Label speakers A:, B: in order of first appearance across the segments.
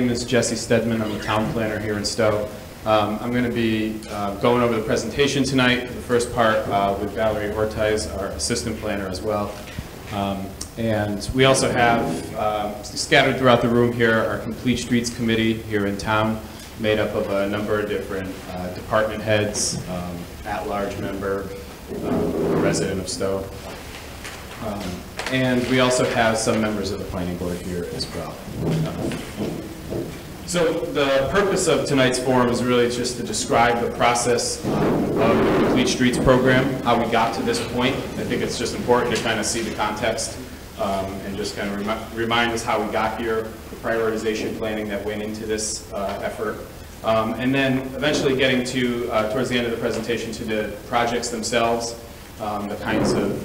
A: name is Jesse Stedman. I'm the town planner here in Stow. I'm going to be going over the presentation tonight, the first part with Valerie Ortiz, our assistant planner as well. And we also have scattered throughout the room here our Complete Streets Committee here in town, made up of a number of different department heads, at-large member, a resident of Stow. And we also have some members of the planning board here as well. So the purpose of tonight's forum is really just to describe the process of the Complete Streets program, how we got to this point. I think it's just important to kind of see the context and just kind of remind us how we got here, the prioritization planning that went into this effort. And then eventually getting to, towards the end of the presentation, to the projects themselves, the kinds of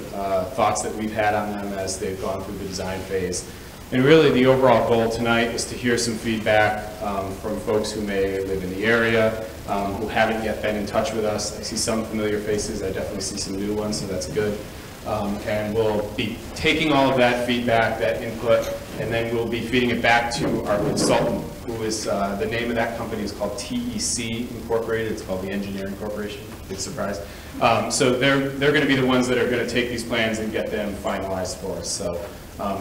A: thoughts that we've had on them as they've gone through the design phase. And really the overall goal tonight is to hear some feedback from folks who may live in the area, who haven't yet been in touch with us. I see some familiar faces, I definitely see some new ones, so that's good. And we'll be taking all of that feedback, that input, and then we'll be feeding it back to our consultant, who is, the name of that company is called TEC Incorporated. It's called the Engineering Corporation, big surprise. So they're going to be the ones that are going to take these plans and get them finalized for us. So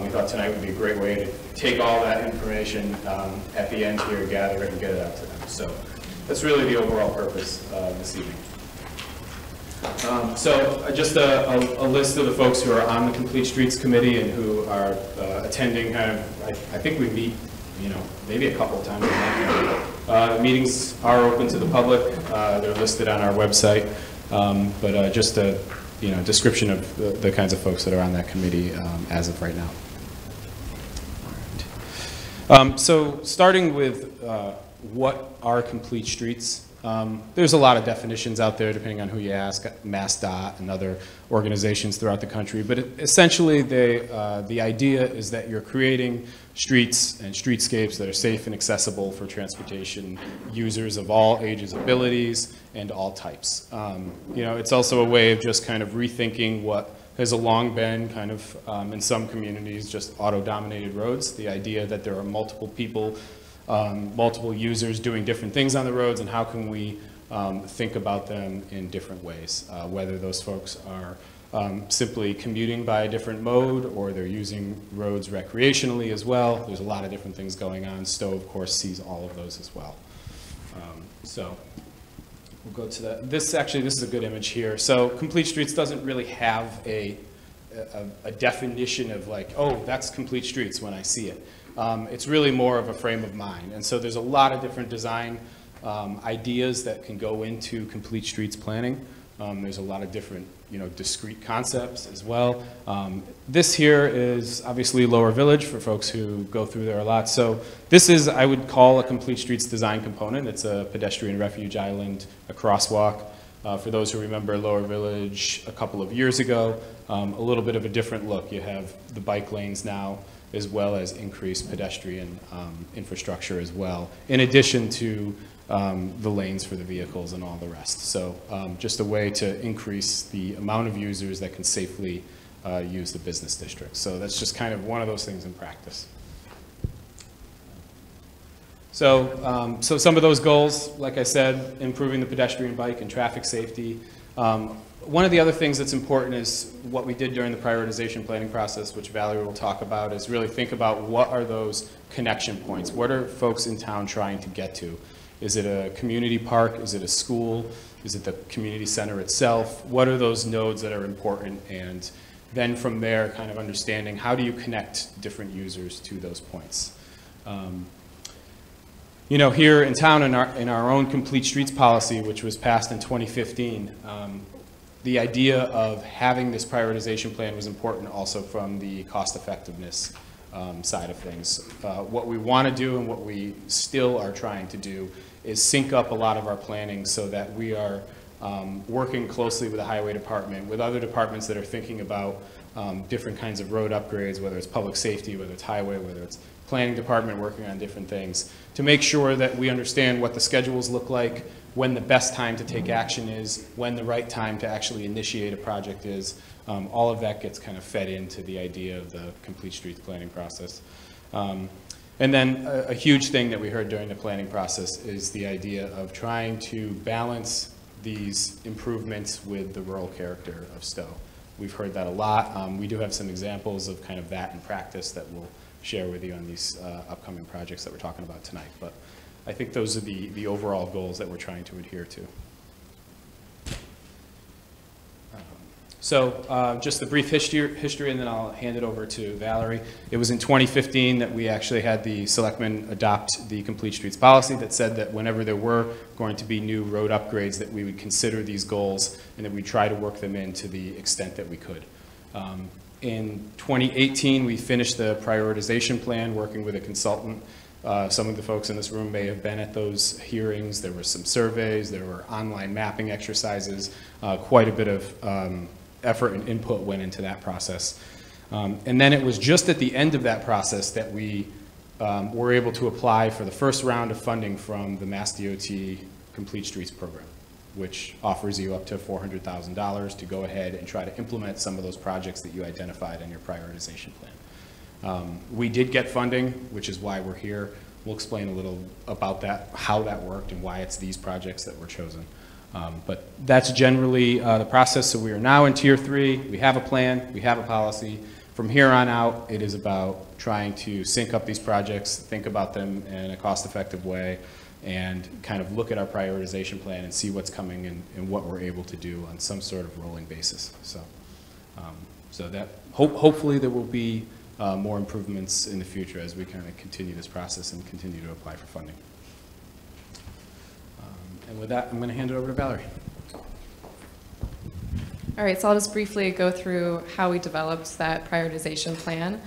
A: we thought tonight would be a great way to take all that information at the end here, gather it, and get it out to them. So that's really the overall purpose this evening. So just a list of the folks who are on the Complete Streets Committee and who are attending kind of, I think we meet, you know, maybe a couple of times a month. Meetings are open to the public. They're listed on our website. But just a description of the kinds of folks that are on that committee as of right now. All right. So starting with what are complete streets, there's a lot of definitions out there depending on who you ask, MassDOT and other organizations throughout the country, but essentially the idea is that you're creating streets and streetscapes that are safe and accessible for transportation users of all ages, abilities, and all types. It's also a way of just kind of rethinking what has long been kind of, in some communities, just auto-dominated roads. The idea that there are multiple people, multiple users doing different things on the roads, and how can we think about them in different ways, whether those folks are simply commuting by a different mode or they're using roads recreationally as well. There's a lot of different things going on. Stow, of course, sees all of those as well. So we'll go to that. This is a good image here. So Complete Streets doesn't really have a definition of like, oh, that's Complete Streets when I see it. It's really more of a frame of mind. And so there's a lot of different design ideas that can go into Complete Streets planning. There's a lot of different, discrete concepts as well. This here is obviously Lower Village for folks who go through there a lot. So this is, I would call, a Complete Streets design component. It's a pedestrian refuge island, a crosswalk. For those who remember Lower Village a couple of years ago, a little bit of a different look. You have the bike lanes now, as well as increased pedestrian infrastructure as well, in addition to the lanes for the vehicles and all the rest. So just a way to increase the amount of users that can safely use the business district. So that's just kind of one of those things in practice. So, so some of those goals, like I said, improving the pedestrian, bike, and traffic safety. One of the other things that's important is what we did during the prioritization planning process, which Valerie will talk about, is really think about what are those connection points. What are folks in town trying to get to? Is it a community park? Is it a school? Is it the community center itself? What are those nodes that are important? And then from there, kind of understanding how do you connect different users to those points. Here in town, in our own Complete Streets policy, which was passed in 2015, the idea of having this prioritization plan was important also from the cost effectiveness side of things. What we want to do and what we still are trying to do is sync up a lot of our planning so that we are working closely with the highway department, with other departments that are thinking about different kinds of road upgrades, whether it's public safety, whether it's highway, whether it's planning department working on different things, to make sure that we understand what the schedules look like, when the best time to take action is, when the right time to actually initiate a project is. All of that gets kind of fed into the idea of the Complete Streets planning process. And And then a huge thing that we heard during the planning process is the idea of trying to balance these improvements with the rural character of Stow. We've heard that a lot. We do have some examples of kind of that in practice that we'll share with you on these upcoming projects that we're talking about tonight. But I think those are the overall goals that we're trying to adhere to. So just a brief history, and then I'll hand it over to Valerie. It was in 2015 that we actually had the selectmen adopt the Complete Streets policy that said that whenever there were going to be new road upgrades, that we would consider these goals and that we'd try to work them in to the extent that we could. In 2018, we finished the prioritization plan working with a consultant. Some of the folks in this room may have been at those hearings. There were some surveys, there were online mapping exercises, quite a bit of effort and input went into that process. And then it was just at the end of that process that we were able to apply for the first round of funding from the Mass DOT Complete Streets program, which offers you up to $400,000 to go ahead and try to implement some of those projects that you identified in your prioritization plan. We did get funding, which is why we're here. We'll explain a little about that, how that worked, and why it's these projects that were chosen. But that's generally the process. So we are now in Tier 3. We have a plan. We have a policy. From here on out, it is about trying to sync up these projects, think about them in a cost-effective way, and kind of look at our prioritization plan and see what's coming and what we're able to do on some sort of rolling basis. So, so that hopefully there will be more improvements in the future as we kind of continue this process and continue to apply for funding. And with that, I'm going to hand it over to Valerie.
B: All right, so I'll just briefly go through how we developed that prioritization plan.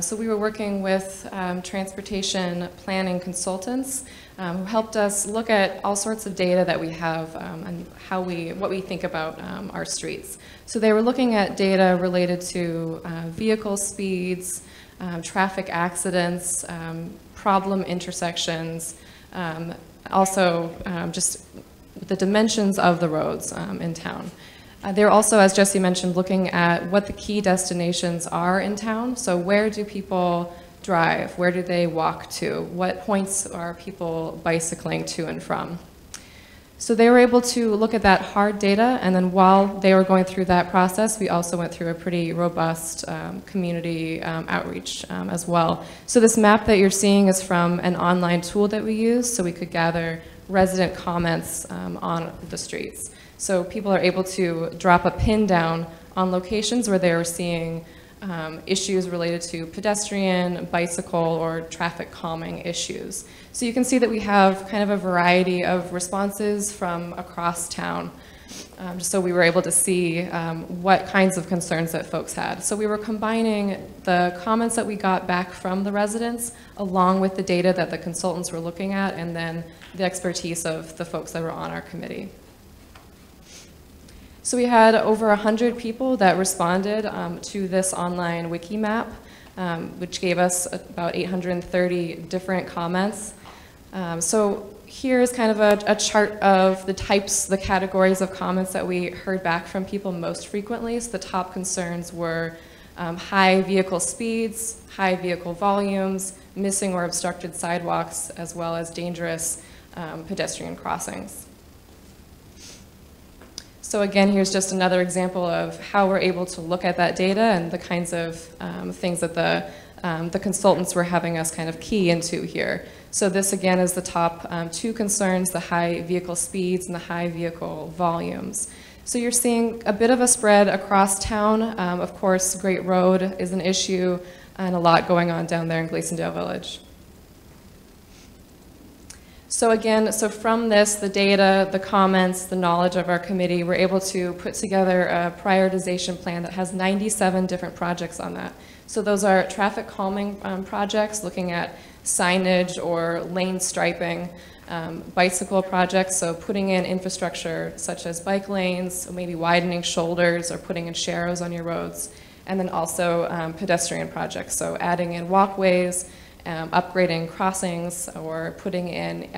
B: So we were working with transportation planning consultants who helped us look at all sorts of data that we have and what we think about our streets. So they were looking at data related to vehicle speeds, traffic accidents, problem intersections, also just the dimensions of the roads in town. They're also, as Jesse mentioned, looking at what the key destinations are in town. So where do people drive? Where do they walk to? What points are people bicycling to and from? So they were able to look at that hard data, and then while they were going through that process, we also went through a pretty robust community outreach as well. So this map that you're seeing is from an online tool that we use, so we could gather resident comments on the streets. So people are able to drop a pin down on locations where they are seeing issues related to pedestrian, bicycle, or traffic calming issues. So you can see that we have kind of a variety of responses from across town, just so we were able to see what kinds of concerns that folks had. So we were combining the comments that we got back from the residents along with the data that the consultants were looking at, and then the expertise of the folks that were on our committee. So we had over 100 people that responded to this online wiki map, which gave us about 830 different comments. So here is kind of a chart of the types, the categories of comments that we heard back from people most frequently. So the top concerns were high vehicle speeds, high vehicle volumes, missing or obstructed sidewalks, as well as dangerous pedestrian crossings. So again, here's just another example of how we're able to look at that data and the kinds of things that the consultants were having us kind of key into here. So this again is the top two concerns, the high vehicle speeds and the high vehicle volumes. So you're seeing a bit of a spread across town. Of course, Great Road is an issue and a lot going on down there in Gleasondale Village. So again, so from this, the data, the comments, the knowledge of our committee, we're able to put together a prioritization plan that has 97 different projects on that. So those are traffic calming projects, looking at signage or lane striping, bicycle projects, so putting in infrastructure such as bike lanes, or maybe widening shoulders or putting in sharrows on your roads, and then also pedestrian projects, so adding in walkways, upgrading crossings, or putting in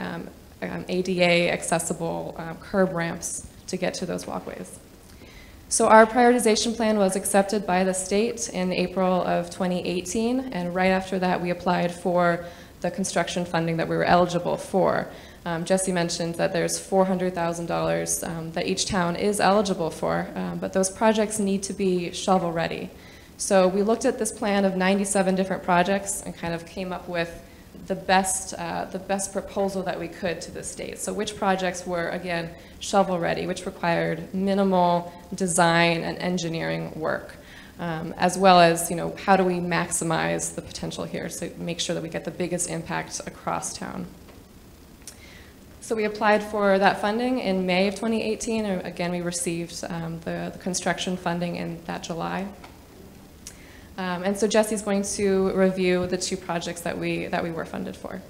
B: ADA accessible curb ramps to get to those walkways. So our prioritization plan was accepted by the state in April of 2018, and right after that we applied for the construction funding that we were eligible for. Jesse mentioned that there's $400,000 that each town is eligible for, but those projects need to be shovel-ready. So we looked at this plan of 97 different projects and kind of came up with the best proposal that we could to the state. So which projects were, again, shovel-ready, which required minimal design and engineering work, as well as, you know, how do we maximize the potential here, so make sure that we get the biggest impact across town. So we applied for that funding in May of 2018, and again, we received the construction funding in that July. And so Jesse's going to review the 2 projects that we were funded for.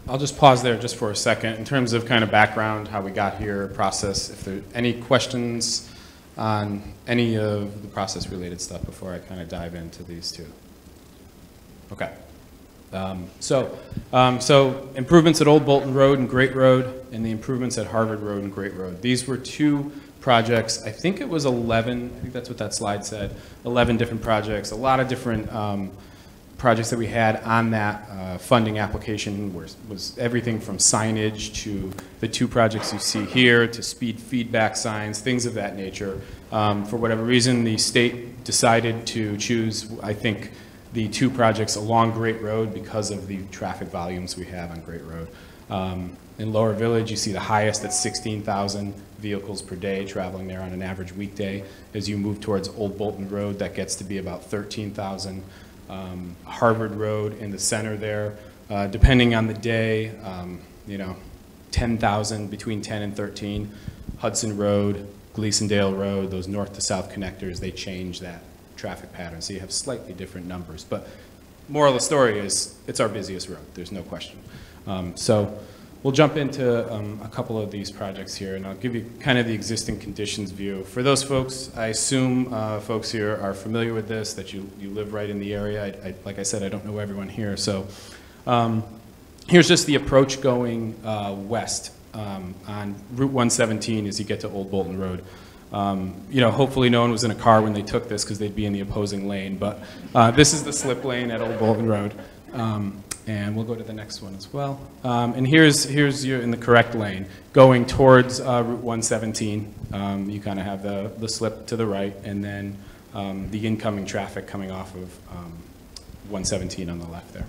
A: I'll just pause there just for a second in terms of kind of background, how we got here, process, if there are any questions on any of the process-related stuff before I kind of dive into these 2. Okay. So improvements at Old Bolton Road and Great Road, and the improvements at Harvard Road and Great Road. These were 2 projects. I think it was 11. I think that's what that slide said. 11 different projects. A lot of different projects that we had on that funding application was everything from signage to the 2 projects you see here to speed feedback signs, things of that nature. For whatever reason, the state decided to choose, I think, the 2 projects along Great Road because of the traffic volumes we have on Great Road. In Lower Village, you see the highest at 16,000 vehicles per day traveling there on an average weekday. As you move towards Old Bolton Road, that gets to be about 13,000. Harvard Road in the center there, depending on the day, you know, 10,000, between 10 and 13. Hudson Road, Gleasondale Road, those north to south connectors, they change that traffic pattern, so you have slightly different numbers. But moral of the story is it's our busiest road, there's no question. So we'll jump into a couple of these projects here, and I'll give you kind of the existing conditions view. For those folks, I assume folks here are familiar with this, that you live right in the area. Like I said, I don't know everyone here. So here's just the approach going west on Route 117 as you get to Old Bolton Road. You know, hopefully no one was in a car when they took this because they'd be in the opposing lane, but this is the slip lane at Old Bolton Road. And we'll go to the next one as well. And here's you in the correct lane, going towards Route 117. You kind of have the slip to the right, and then the incoming traffic coming off of 117 on the left there.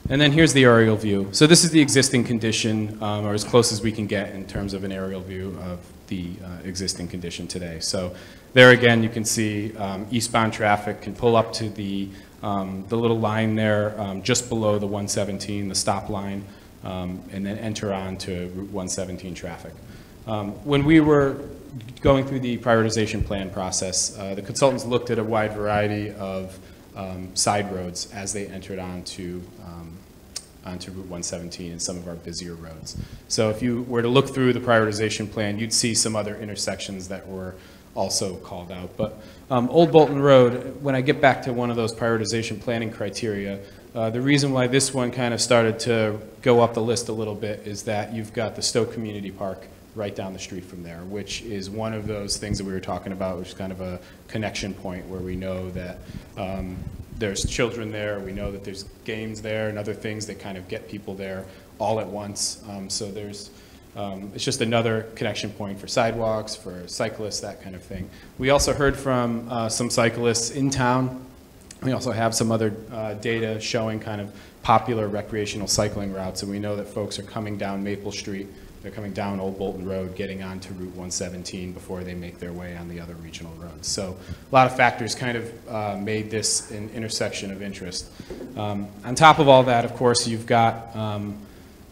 A: And then here's the aerial view. So this is the existing condition, or as close as we can get in terms of an aerial view of the existing condition today. So there again, you can see eastbound traffic can pull up to the little line there just below the 117, the stop line, and then enter on to Route 117 traffic. When we were going through the prioritization plan process, the consultants looked at a wide variety of side roads as they entered onto Route 117 and some of our busier roads. So if you were to look through the prioritization plan, you'd see some other intersections that were also called out. But Old Bolton Road, when I get back to one of those prioritization planning criteria, the reason why this one kind of started to go up the list a little bit is that you've got the Stow Community Park right down the street from there, which is one of those things that we were talking about, which is kind of a connection point where we know that there's children there, we know that there's games there and other things that kind of get people there all at once. So there's, it's just another connection point for sidewalks, for cyclists, that kind of thing. We also heard from some cyclists in town. We also have some other data showing kind of popular recreational cycling routes, and we know that folks are coming down Maple Street, they're coming down Old Bolton Road, getting onto Route 117 before they make their way on the other regional roads. So a lot of factors kind of made this an intersection of interest. On top of all that, of course, you've got an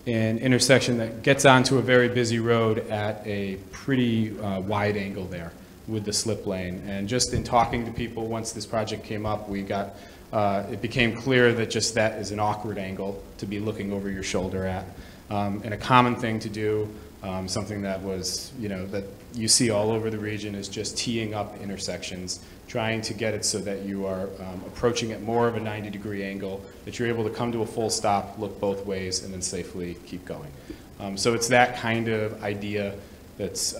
A: intersection that gets onto a very busy road at a pretty wide angle there with the slip lane. And just in talking to people, once this project came up, we got, it became clear that just that is an awkward angle to be looking over your shoulder at. And a common thing to do, something that was, you know, that you see all over the region, is just teeing up intersections, trying to get it so that you are approaching at more of a 90-degree angle, that you're able to come to a full stop, look both ways, and then safely keep going. So it's that kind of idea that's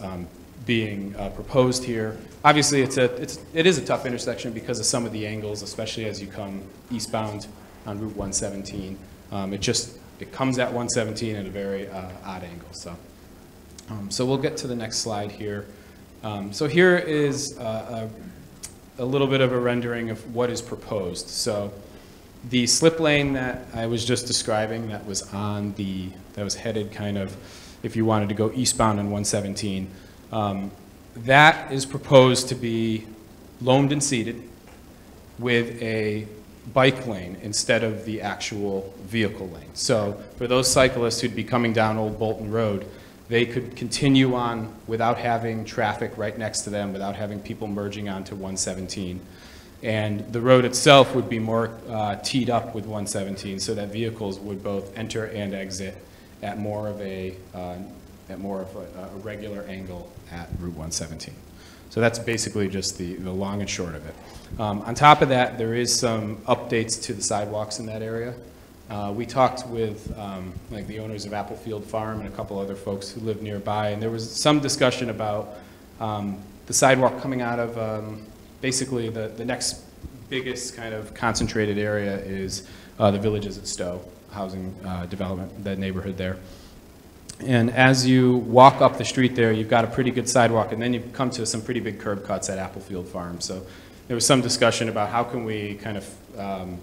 A: being proposed here. Obviously, it is a tough intersection because of some of the angles, especially as you come eastbound on Route 117. It comes at 117 at a very odd angle. So we'll get to the next slide here. So here is a little bit of a rendering of what is proposed. So the slip lane that I was just describing, that was headed kind of, if you wanted to go eastbound on 117, that is proposed to be loamed and seeded with a bike lane instead of the actual vehicle lane. So for those cyclists who'd be coming down Old Bolton Road, they could continue on without having traffic right next to them, without having people merging onto 117. And the road itself would be more teed up with 117 so that vehicles would both enter and exit at more of a regular angle at Route 117. So that's basically just the long and short of it. On top of that, there is some updates to the sidewalks in that area. We talked with like the owners of Applefield Farm and a couple other folks who live nearby, and there was some discussion about the sidewalk coming out of basically the next biggest kind of concentrated area is the Villages at Stow housing development, that neighborhood there. And as you walk up the street there, you've got a pretty good sidewalk, and then you come to some pretty big curb cuts at Applefield Farm. So there was some discussion about how can we kind of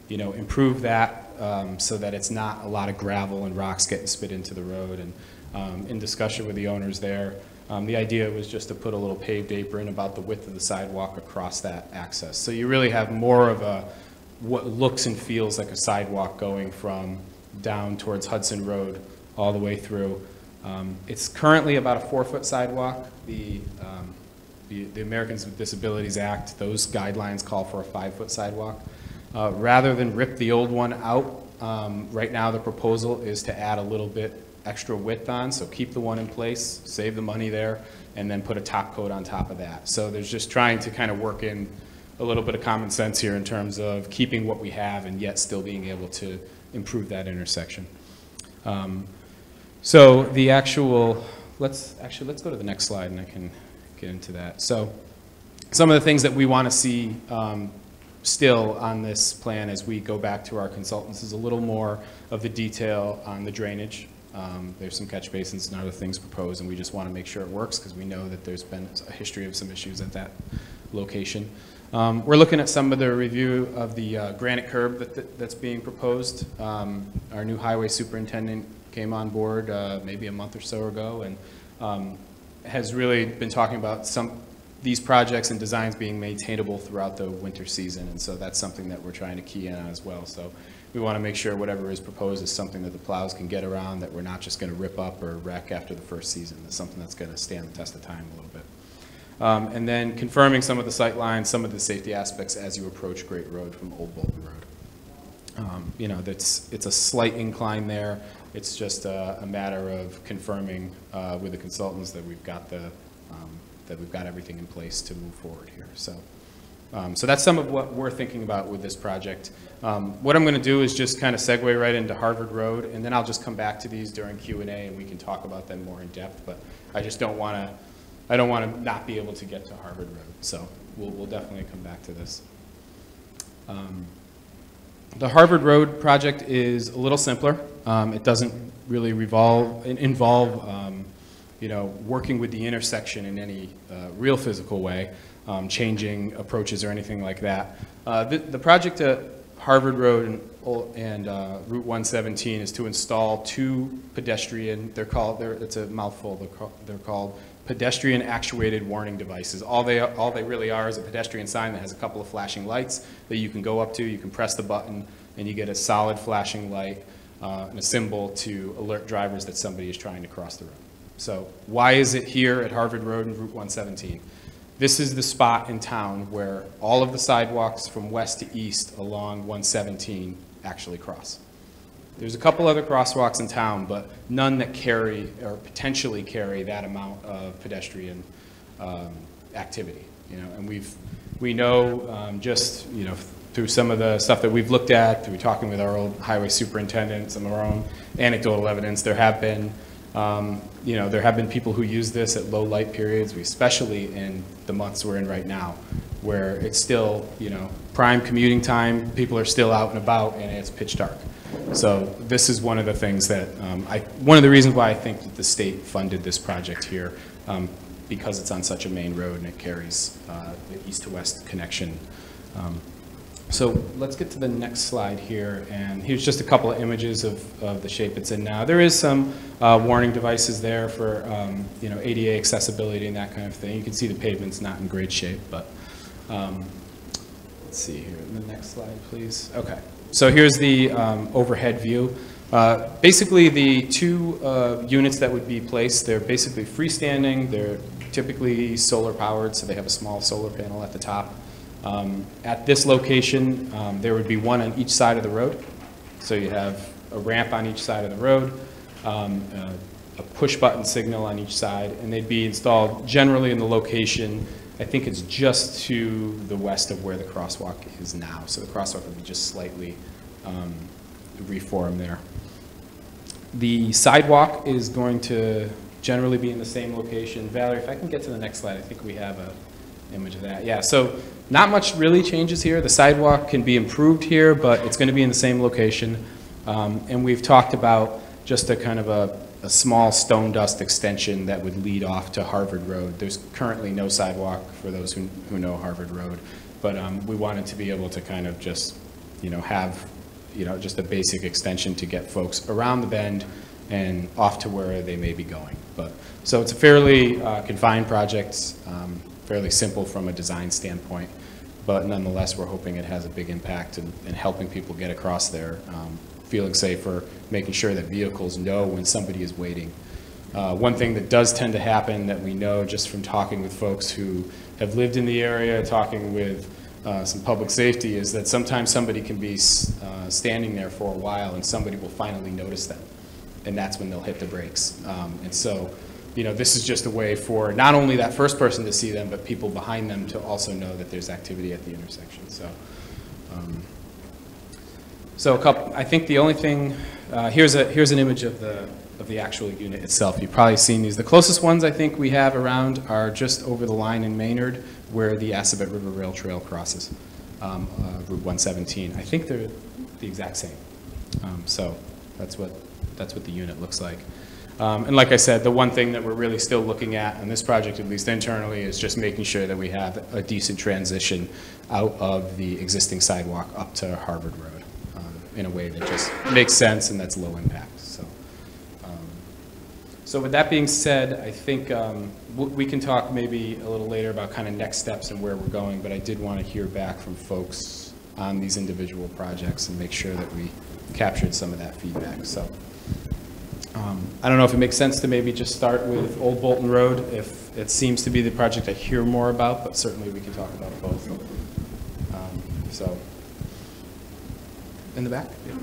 A: improve that so that it's not a lot of gravel and rocks getting spit into the road. And in discussion with the owners there, the idea was just to put a little paved apron about the width of the sidewalk across that access. So you really have more of what looks and feels like a sidewalk going from down towards Hudson Road all the way through. It's currently about a 4-foot sidewalk. The Americans with Disabilities Act, those guidelines call for a 5-foot sidewalk. Rather than rip the old one out, right now the proposal is to add a little bit extra width on, so keep the one in place, save the money there, and then put a top coat on top of that. So there's just trying to kind of work in a little bit of common sense here in terms of keeping what we have and yet still being able to improve that intersection. So the actual, let's go to the next slide and I can get into that. So some of the things that we want to see still on this plan as we go back to our consultants is a little more of the detail on the drainage. There's some catch basins and other things proposed, and we just want to make sure it works because we know that there's been a history of some issues at that location. We're looking at some of the review of the granite curb that's being proposed. Our new highway superintendent came on board maybe a month or so ago and has really been talking about these projects and designs being maintainable throughout the winter season, and so that's something that we're trying to key in on as well. So we want to make sure whatever is proposed is something that the plows can get around, that we're not just going to rip up or wreck after the first season. It's something that's going to stand the test of time a little bit. And then confirming some of the sight lines, some of the safety aspects as you approach Great Road from Old Bolton Road. It's a slight incline there. It's just a matter of confirming with the consultants that we've got everything in place to move forward here. So that's some of what we're thinking about with this project. What I'm going to do is just kind of segue right into Harvard Road, and then I'll just come back to these during Q&A and we can talk about them more in depth. But I just don't want to not be able to get to Harvard Road. So we'll definitely come back to this. The Harvard Road project is a little simpler. It doesn't really involve working with the intersection in any real physical way, changing approaches or anything like that. The project at Harvard Road and Route 117 is to install 2 pedestrian, it's a mouthful, they're called pedestrian actuated warning devices. All they really are is a pedestrian sign that has a couple of flashing lights that you can go up to, you can press the button, and you get a solid flashing light and a symbol to alert drivers that somebody is trying to cross the road. So why is it here at Harvard Road and Route 117? This is the spot in town where all of the sidewalks from west to east along 117 actually cross. There's a couple other crosswalks in town, but none that carry or potentially carry that amount of pedestrian activity. And we know just through some of the stuff that we've looked at, through talking with our old highway superintendent, some of our own anecdotal evidence, there have been You know, there have been people who use this at low light periods, especially in the months we're in right now, where it's still, you know, prime commuting time, people are still out and about, and it's pitch dark. So this is one of the things that, one of the reasons why I think that the state funded this project here, because it's on such a main road and it carries the east to west connection. So let's get to the next slide here, and here's just a couple of images of the shape it's in now. There is some warning devices there for you know, ADA accessibility and that kind of thing. You can see the pavement's not in great shape, but let's see here. The next slide, please. Okay. So here's the overhead view. Basically, the two units that would be placed, they're basically freestanding. They're typically solar powered, so they have a small solar panel at the top. At this location, there would be one on each side of the road. So you have a ramp on each side of the road, a push button signal on each side, and they'd be installed generally in the location, I think it's just to the west of where the crosswalk is now. So the crosswalk would be just slightly reformed there. The sidewalk is going to generally be in the same location. Valerie, if I can get to the next slide, I think we have an image of that. Yeah, so not much really changes here. The sidewalk can be improved here, but it's going to be in the same location. And we've talked about just a kind of a small stone dust extension that would lead off to Harvard Road. There's currently no sidewalk for those who know Harvard Road, but we wanted to be able to kind of just, you know, have, you know, just a basic extension to get folks around the bend and off to where they may be going. But so it's a fairly confined project, fairly simple from a design standpoint, but nonetheless, we're hoping it has a big impact in helping people get across there, feeling safer, making sure that vehicles know when somebody is waiting. One thing that does tend to happen that we know just from talking with folks who have lived in the area, talking with some public safety, is that sometimes somebody can be standing there for a while and somebody will finally notice them, and that's when they'll hit the brakes. And so, you know, this is just a way for not only that first person to see them, but people behind them to also know that there's activity at the intersection. So, I think the only thing, here's an image of the actual unit itself. You've probably seen these. The closest ones I think we have around are just over the line in Maynard, where the Assabet River Rail Trail crosses, Route 117. I think they're the exact same. So that's what the unit looks like. And like I said, the one thing that we're really still looking at on this project, at least internally, is just making sure that we have a decent transition out of the existing sidewalk up to Harvard Road in a way that just makes sense and that's low impact. So with that being said, I think we can talk maybe a little later about kind of next steps and where we're going, but I did want to hear back from folks on these individual projects and make sure that we captured some of that feedback. So I don't know if it makes sense to maybe just start with Old Bolton Road, if it seems to be the project I hear more about, but certainly we can talk about both. So in the back? Yeah.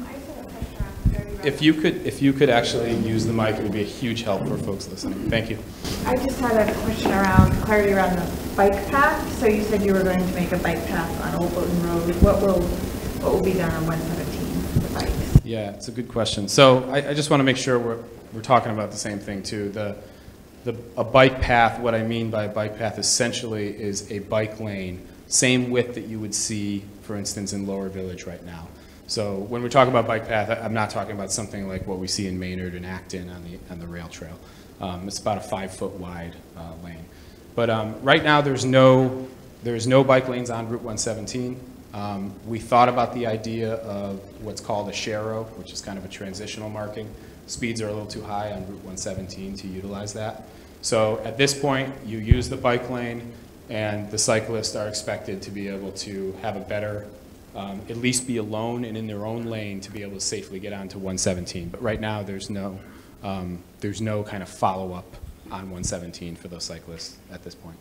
A: If you could actually use the mic, it would be a huge help for folks listening. Thank you.
C: I just had a question around clarity around the bike path. So you said you were going to make a bike path on Old Bolton Road. What will be done on 117 for the bikes?
A: Yeah, it's a good question. So I just want to make sure we're talking about the same thing too. A bike path, what I mean by a bike path essentially is a bike lane, same width that you would see, for instance, in Lower Village right now. So when we talk about bike path, I'm not talking about something like what we see in Maynard and Acton on the rail trail. It's about a 5-foot wide lane. But right now there's no bike lanes on Route 117. We thought about the idea of what's called a sharrow, which is kind of a transitional marking. Speeds are a little too high on Route 117 to utilize that. So at this point, you use the bike lane, and the cyclists are expected to be able to have a better, at least be alone and in their own lane to be able to safely get onto 117. But right now, there's no kind of follow-up on 117 for those cyclists at this point.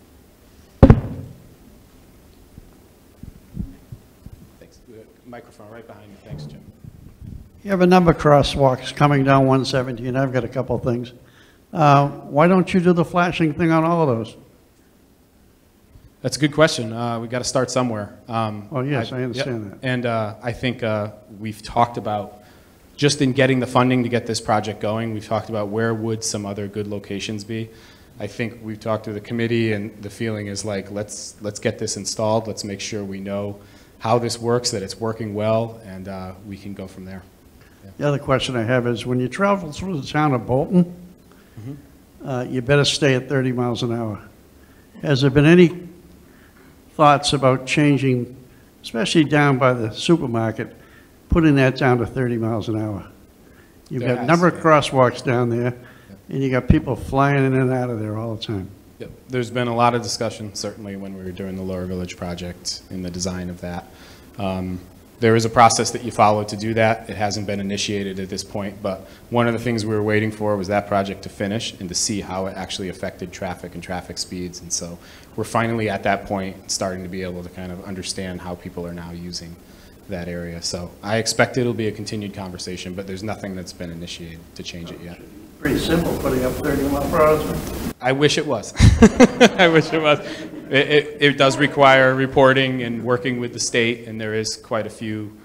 A: Thanks. Microphone right behind you. Thanks, Jim.
D: You have a number of crosswalks coming down 117. I've got a couple of things. Why don't you do the flashing thing on all of those?
A: That's a good question. We've got to start somewhere.
D: Well, yes, I understand that.
A: And I think we've talked about just in getting the funding to get this project going, we've talked about where would some other good locations be. I think we've talked to the committee, and the feeling is like, let's get this installed. Let's make sure we know how this works, that it's working well, and we can go from there. Yeah.
D: The other question I have is, when you travel through the town of Bolton, you better stay at 30 miles an hour. Has there been any thoughts about changing, especially down by the supermarket, putting that down to 30 miles an hour? You've got a number of crosswalks down there, and you got people flying in and out of there all the time.
A: Yep. There's been a lot of discussion, certainly when we were doing the Lower Village project in the design of that. There is a process that you follow to do that. It hasn't been initiated at this point, but one of the things we were waiting for was that project to finish and to see how it actually affected traffic and traffic speeds. And so we're finally at that point, starting to be able to kind of understand how people are now using that area. So I expect it'll be a continued conversation, but there's nothing that's been initiated to change it yet.
D: Pretty simple, putting up 30 mile per hour.
A: I wish it was. I wish it was. It does require reporting and working with the state, and there is quite a few.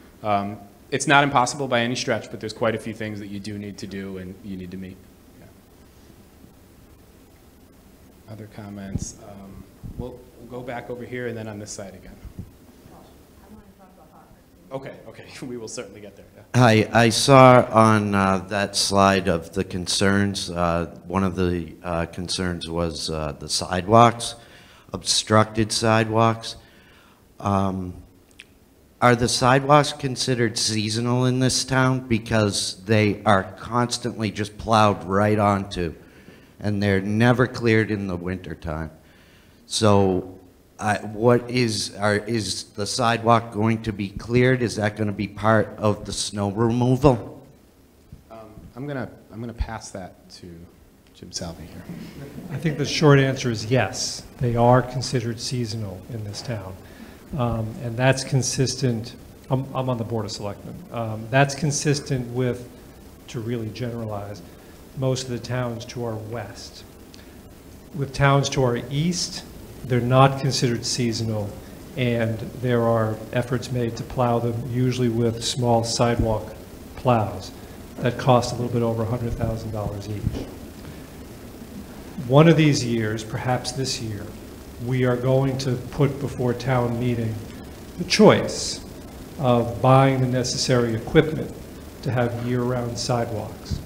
A: It's not impossible by any stretch, but there's quite a few things that you do need to do and you need to meet. Yeah. Other comments? We'll go back over here and then on this side again. Okay, we will certainly get there. Yeah.
E: Hi, I saw on that slide of the concerns, one of the concerns was the sidewalks, obstructed sidewalks. Are the sidewalks considered seasonal in this town? Because they are constantly just plowed right onto, and they're never cleared in the wintertime. So is the sidewalk going to be cleared? Is that going to be part of the snow removal?
A: I'm gonna pass that to Jim Salvi here.
F: I think the short answer is yes. They are considered seasonal in this town. And that's consistent, I'm on the Board of Selectmen. That's consistent with, to really generalize, most of the towns to our west. With towns to our east, they're not considered seasonal, and there are efforts made to plow them, usually with small sidewalk plows that cost a little bit over $100,000 each. One of these years, perhaps this year, we are going to put before town meeting the choice of buying the necessary equipment to have year-round sidewalks.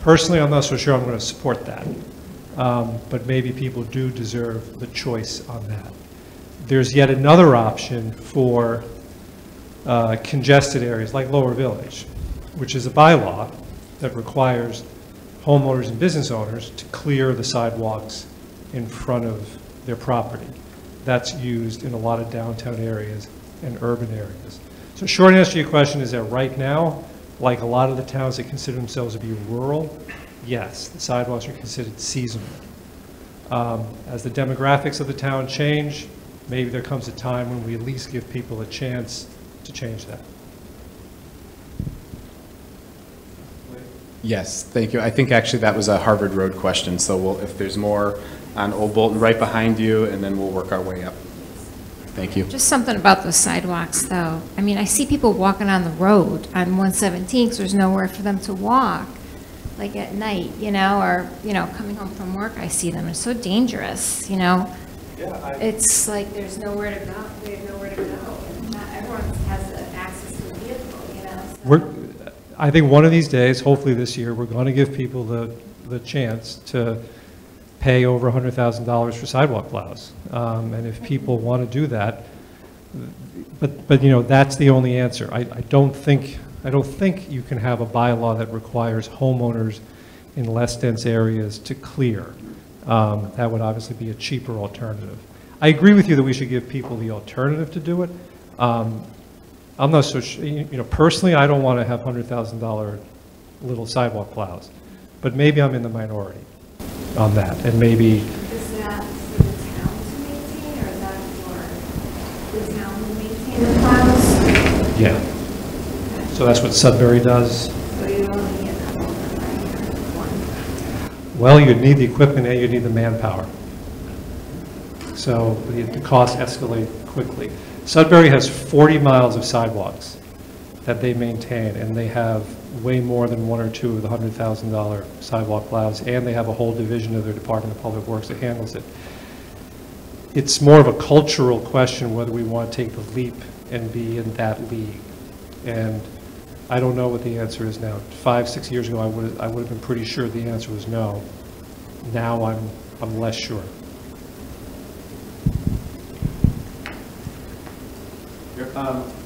F: Personally, I'm not so sure I'm going to support that. But maybe people do deserve the choice on that. There's yet another option for congested areas like Lower Village, which is a bylaw that requires homeowners and business owners to clear the sidewalks in front of their property. That's used in a lot of downtown areas and urban areas. So short answer to your question is that right now, like a lot of the towns that consider themselves to be rural, yes, the sidewalks are considered seasonal. As the demographics of the town change, maybe there comes a time when we at least give people a chance to change that.
A: Yes, thank you. I think actually that was a Harvard Road question, so if there's more on Old Bolton right behind you, and then we'll work our way up. Thank you.
G: Just something about the sidewalks, though. I mean, I see people walking on the road on 117 because there's nowhere for them to walk, like at night, you know, or, you know, coming home from work, I see them. It's so dangerous, you know. Yeah, it's like there's nowhere to go. They have nowhere to go. And not everyone has access to a vehicle, you know. So.
F: I think one of these days, hopefully this year, we're going to give people the chance to pay over $100,000 for sidewalk plows. And if people want to do that, but you know, that's the only answer. I don't think you can have a bylaw that requires homeowners in less dense areas to clear. That would obviously be a cheaper alternative. I agree with you that we should give people the alternative to do it. I'm not so sure, you know, personally, I don't want to have $100,000 little sidewalk plows, but maybe I'm in the minority on that, and maybe.
G: Is that for the town to maintain, or is that for the town to maintain the plows?
F: Yeah. Okay. So that's what Sudbury does.
G: So you only get that one.
F: Well, you'd need the equipment and you'd need the manpower. So the costs escalate quickly. Sudbury has 40 miles of sidewalks, that they maintain, and they have way more than one or two of the $100,000 sidewalk plows, and they have a whole division of their Department of Public Works that handles it. It's more of a cultural question whether we want to take the leap and be in that league. And I don't know what the answer is now. 5, 6 years ago, I would have been pretty sure the answer was no. Now I'm less sure.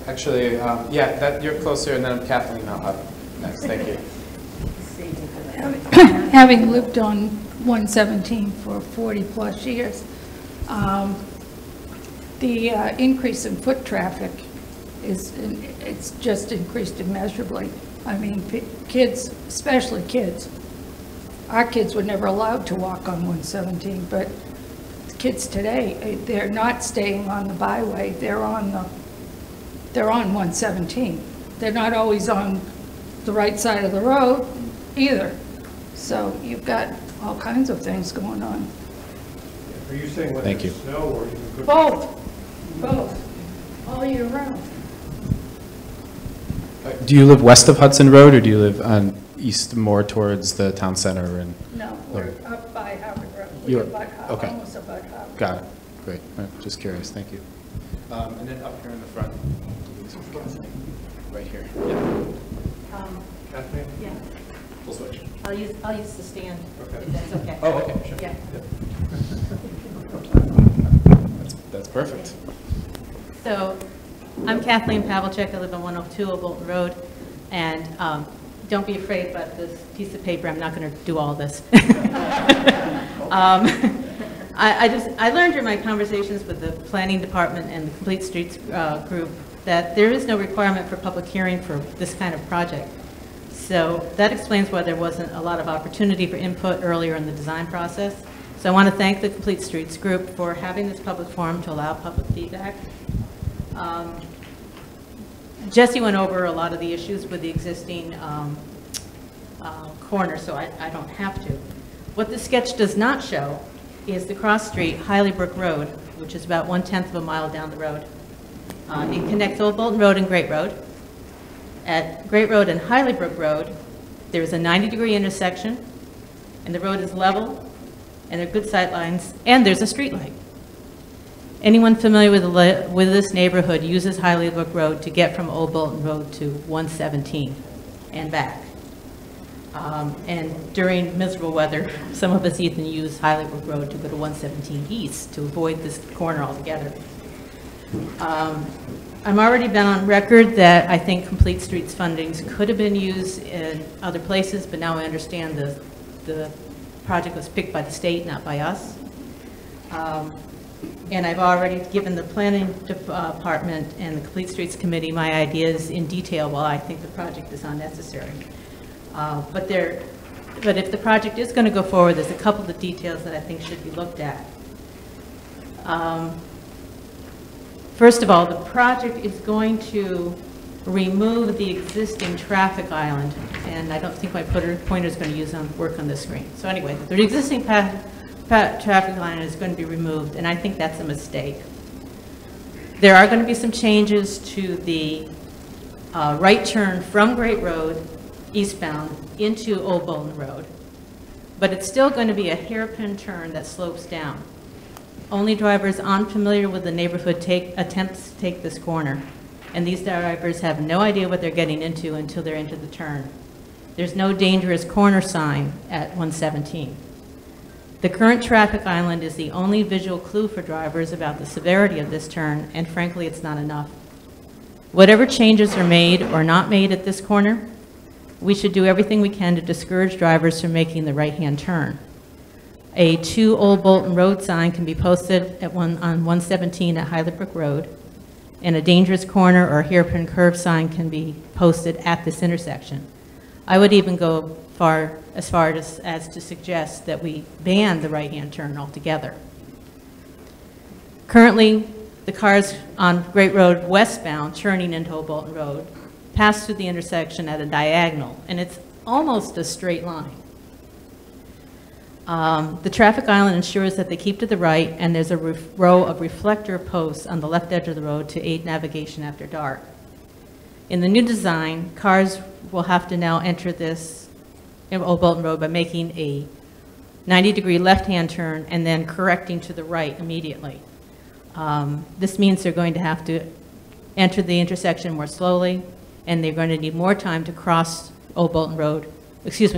A: Actually, yeah, you're closer, and then I'm Kathleen up next. Thank you.
H: Having lived on 117 for 40-plus years, the increase in foot traffic it's just increased immeasurably. I mean, kids, especially kids. Our kids were never allowed to walk on 117, but kids today, they're not staying on the byway. They're on 117. They're not always on the right side of the road either. So you've got all kinds of things going on.
F: Are you saying when
A: Thank you.
F: there's snow or even good?
H: Both, all year round.
A: Do you live west of Hudson Road, or do you live on east, more towards the town center? And
H: No, we're up by Harvard Road.
A: You're-
H: We're
A: okay.
H: almost above Harvard.
A: got it. Great. Just curious. Thank you. And then up here in the front, right here. Yeah.
F: Kathleen?
I: Yeah,
A: We'll switch.
I: I'll use the stand,
F: Okay.
I: if that's okay.
A: Oh, okay. Sure.
I: Yeah.
A: That's perfect.
I: So, I'm Kathleen Pavlicek, I live on 102 Bolton Road, and don't be afraid about this piece of paper, I'm not going to do all this. I learned during my conversations with the planning department and the Complete Streets group that there is no requirement for public hearing for this kind of project. So that explains why there wasn't a lot of opportunity for input earlier in the design process. So I want to thank the Complete Streets group for having this public forum to allow public feedback. Jesse went over a lot of the issues with the existing corner, so I don't have to. What this sketch does not show is the cross street, Highwaybrook Road, which is about 1/10 of a mile down the road. It connects Old Bolton Road and Great Road. At Great Road and Highwaybrook Road, there's a 90-degree intersection, and the road is level, and there are good sight lines, and there's a street light. Anyone familiar with this neighborhood uses Highwaybrook Road to get from Old Bolton Road to 117 and back. And during miserable weather, some of us even use Highwaybrook Road to go to 117 East to avoid this corner altogether. I'm already been on record that I think Complete Streets fundings could have been used in other places, but now I understand the project was picked by the state, not by us. And I've already given the planning department and the Complete Streets Committee my ideas in detail while I think the project is unnecessary. But if the project is going to go forward, there's a couple of details that I think should be looked at. First of all, the project is going to remove the existing traffic island, and I don't think my pointer is going to work on this screen. So anyway, the existing traffic island is going to be removed, and I think that's a mistake. There are going to be some changes to the right turn from Great Road eastbound into Old Bolton Road, but it's still going to be a hairpin turn that slopes down. Only drivers unfamiliar with the neighborhood attempt to take this corner, and these drivers have no idea what they're getting into until they're into the turn. There's no dangerous corner sign at 117. The current traffic island is the only visual clue for drivers about the severity of this turn, and frankly, it's not enough. Whatever changes are made or not made at this corner, we should do everything we can to discourage drivers from making the right-hand turn. A 2 Old Bolton Road sign can be posted on 117 at Highwaybrook Road, and a dangerous corner or hairpin curve sign can be posted at this intersection. I would even go as far as to suggest that we ban the right-hand turn altogether. Currently, the cars on Great Road westbound turning into Old Bolton Road pass through the intersection at a diagonal, and it's almost a straight line. The traffic island ensures that they keep to the right, and there's a row of reflector posts on the left edge of the road to aid navigation after dark. In the new design, cars will have to now enter this Old Bolton Road by making a 90-degree left-hand turn and then correcting to the right immediately. This means they're going to have to enter the intersection more slowly, and they're going to need more time to cross Old Bolton Road,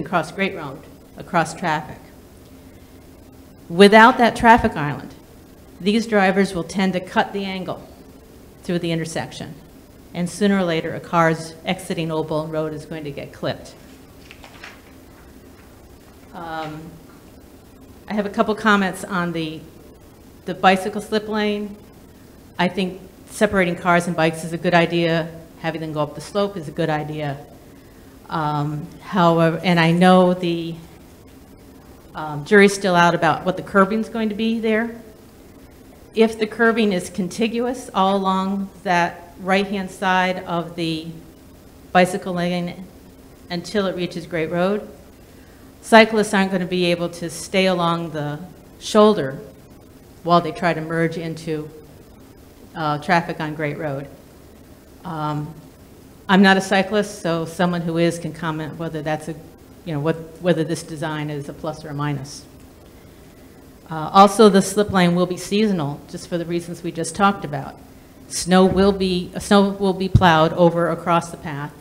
I: cross Great Road, across traffic. Without that traffic island, these drivers will tend to cut the angle through the intersection, and sooner or later, a car's exiting Old Bolton Road is going to get clipped. I have a couple comments on the bicycle slip lane. I think separating cars and bikes is a good idea. Having them go up the slope is a good idea. However, and I know the jury's still out about what the curbing is going to be there. If the curbing is contiguous all along that right-hand side of the bicycle lane until it reaches Great Road, cyclists aren't going to be able to stay along the shoulder while they try to merge into traffic on Great Road. I'm not a cyclist, so someone who is can comment whether that's a, whether this design is a plus or a minus. Also, the slip lane will be seasonal, just for the reasons we just talked about. Snow will be plowed over across the path.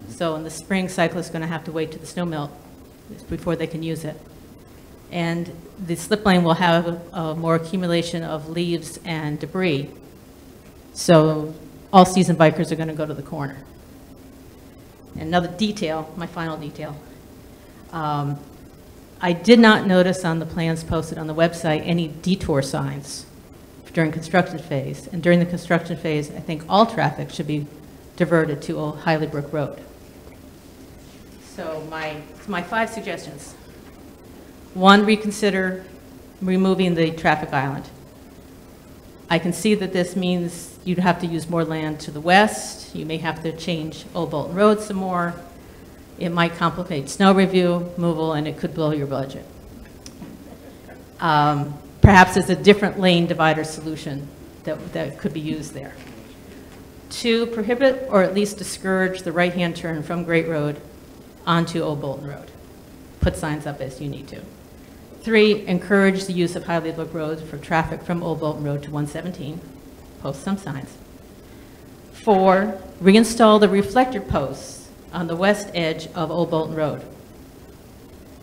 I: So in the spring, cyclists are going to have to wait till the snow melt before they can use it. And the slip lane will have more accumulation of leaves and debris. So all season bikers are going to go to the corner. And another detail, my final detail. I did not notice on the plans posted on the website any detour signs during construction phase. And during the construction phase, I think all traffic should be diverted to Old Highly Brook Road. So my 5 suggestions. 1, reconsider removing the traffic island. I can see that this means you'd have to use more land to the west. You may have to change Old Bolton Road some more. It might complicate snow removal, and it could blow your budget. Perhaps there's a different lane divider solution that could be used there. 2, prohibit or at least discourage the right-hand turn from Great Road onto Old Bolton Road. Put signs up as you need to. 3, encourage the use of Highly Brook Road for traffic from Old Bolton Road to 117. Post some signs. 4, reinstall the reflector posts on the west edge of Old Bolton Road.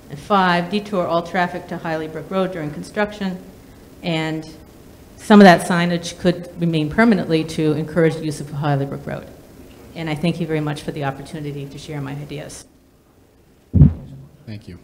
I: And 5, detour all traffic to Highly Brook Road during construction, and some of that signage could remain permanently to encourage the use of Highly Brook Road. And I thank you very much for the opportunity to share my ideas.
A: Thank you.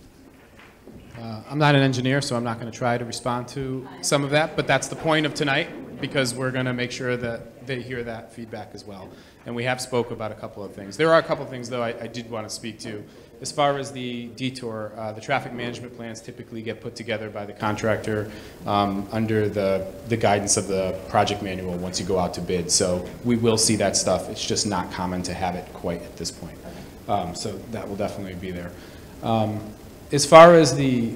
A: I'm not an engineer, so I'm not going to try to respond to some of that, but that's the point of tonight, because we're going to make sure that they hear that feedback as well. And we have spoke about a couple of things. There are a couple of things, though, I did want to speak to. As far as the detour, the traffic management plans typically get put together by the contractor under the guidance of the project manual once you go out to bid. So we will see that stuff. It's just not common to have it quite at this point. So that will definitely be there. As far as the,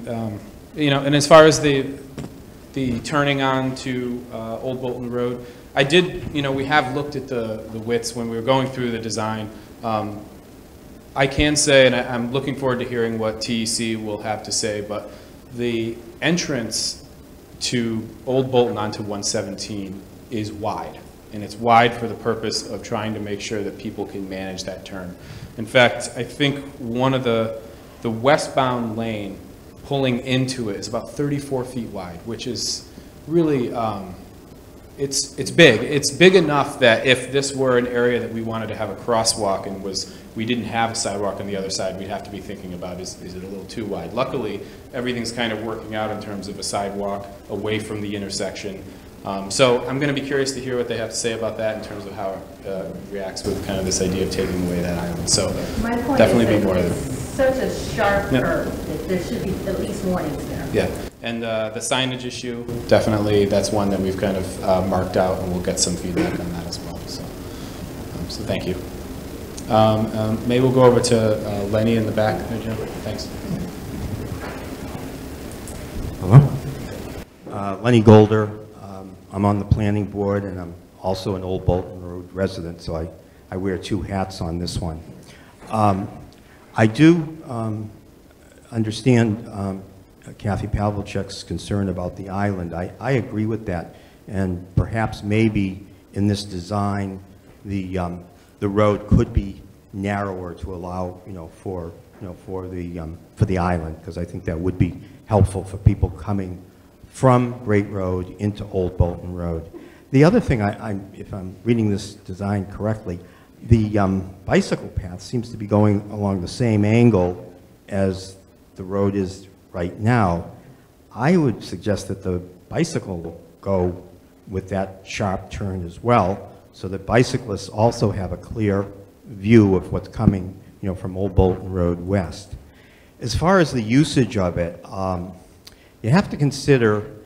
A: and as far as the turning on to Old Bolton Road, I did, we have looked at the widths when we were going through the design. I can say, and I'm looking forward to hearing what TEC will have to say, but the entrance to Old Bolton onto 117 is wide. And it's wide for the purpose of trying to make sure that people can manage that turn. In fact, I think one of the westbound lane pulling into it is about 34 feet wide, which is really, it's big. It's big enough that if this were an area that we wanted to have a crosswalk and we didn't have a sidewalk on the other side, we'd have to be thinking about, is it a little too wide? Luckily, everything's kind of working out in terms of a sidewalk away from the intersection. So I'm going to be curious to hear what they have to say about that in terms of how it reacts with kind of this idea of taking away that island. So
I: my point
A: definitely
I: is
A: be more of
I: it's such a sharp curve that there should be at least warnings there.
A: Yeah, and the signage issue, definitely, that's one that we've kind of marked out, and we'll get some feedback on that as well. So, so thank you. Maybe we'll go over to Lenny in the back there, Jim. Thanks.
J: Hello? Lenny Golder. I'm on the planning board, and I'm also an Old Bolton Road resident, so I I wear two hats on this one. I do understand Kathy Pavlicek's concern about the island. I agree with that, and perhaps maybe in this design, the road could be narrower to allow, for the island, because I think that would be helpful for people coming from Great Road into Old Bolton Road. The other thing, if I'm reading this design correctly, the bicycle path seems to be going along the same angle as the road is right now. I would suggest that the bicycle will go with that sharp turn as well, so that bicyclists also have a clear view of what's coming, from Old Bolton Road west. As far as the usage of it, you have to consider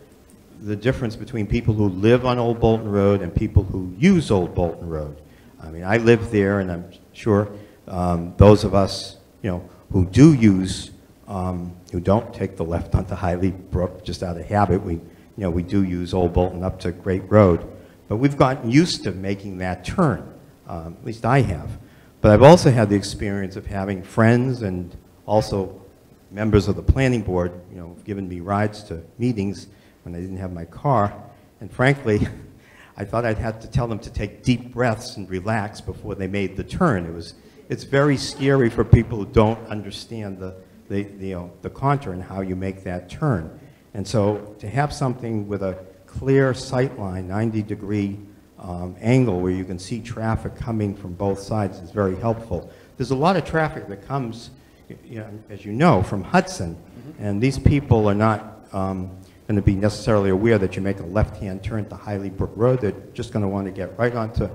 J: the difference between people who live on Old Bolton Road and people who use Old Bolton Road. I mean, I live there, and I'm sure those of us, who do use, who don't take the left onto Highly Brook just out of habit, we do use Old Bolton up to Great Road, but we've gotten used to making that turn. At least I have. But I've also had the experience of having friends and also members of the planning board, given me rides to meetings when I didn't have my car. And frankly, I thought I'd have to tell them to take deep breaths and relax before they made the turn. It's very scary for people who don't understand the contour and how you make that turn. And so to have something with a clear sight line, 90-degree angle where you can see traffic coming from both sides is very helpful. There's a lot of traffic that comes, as you know, from Hudson, and these people are not going to be necessarily aware that you make a left-hand turn to Highly Brook Road. They're just going to want to get right onto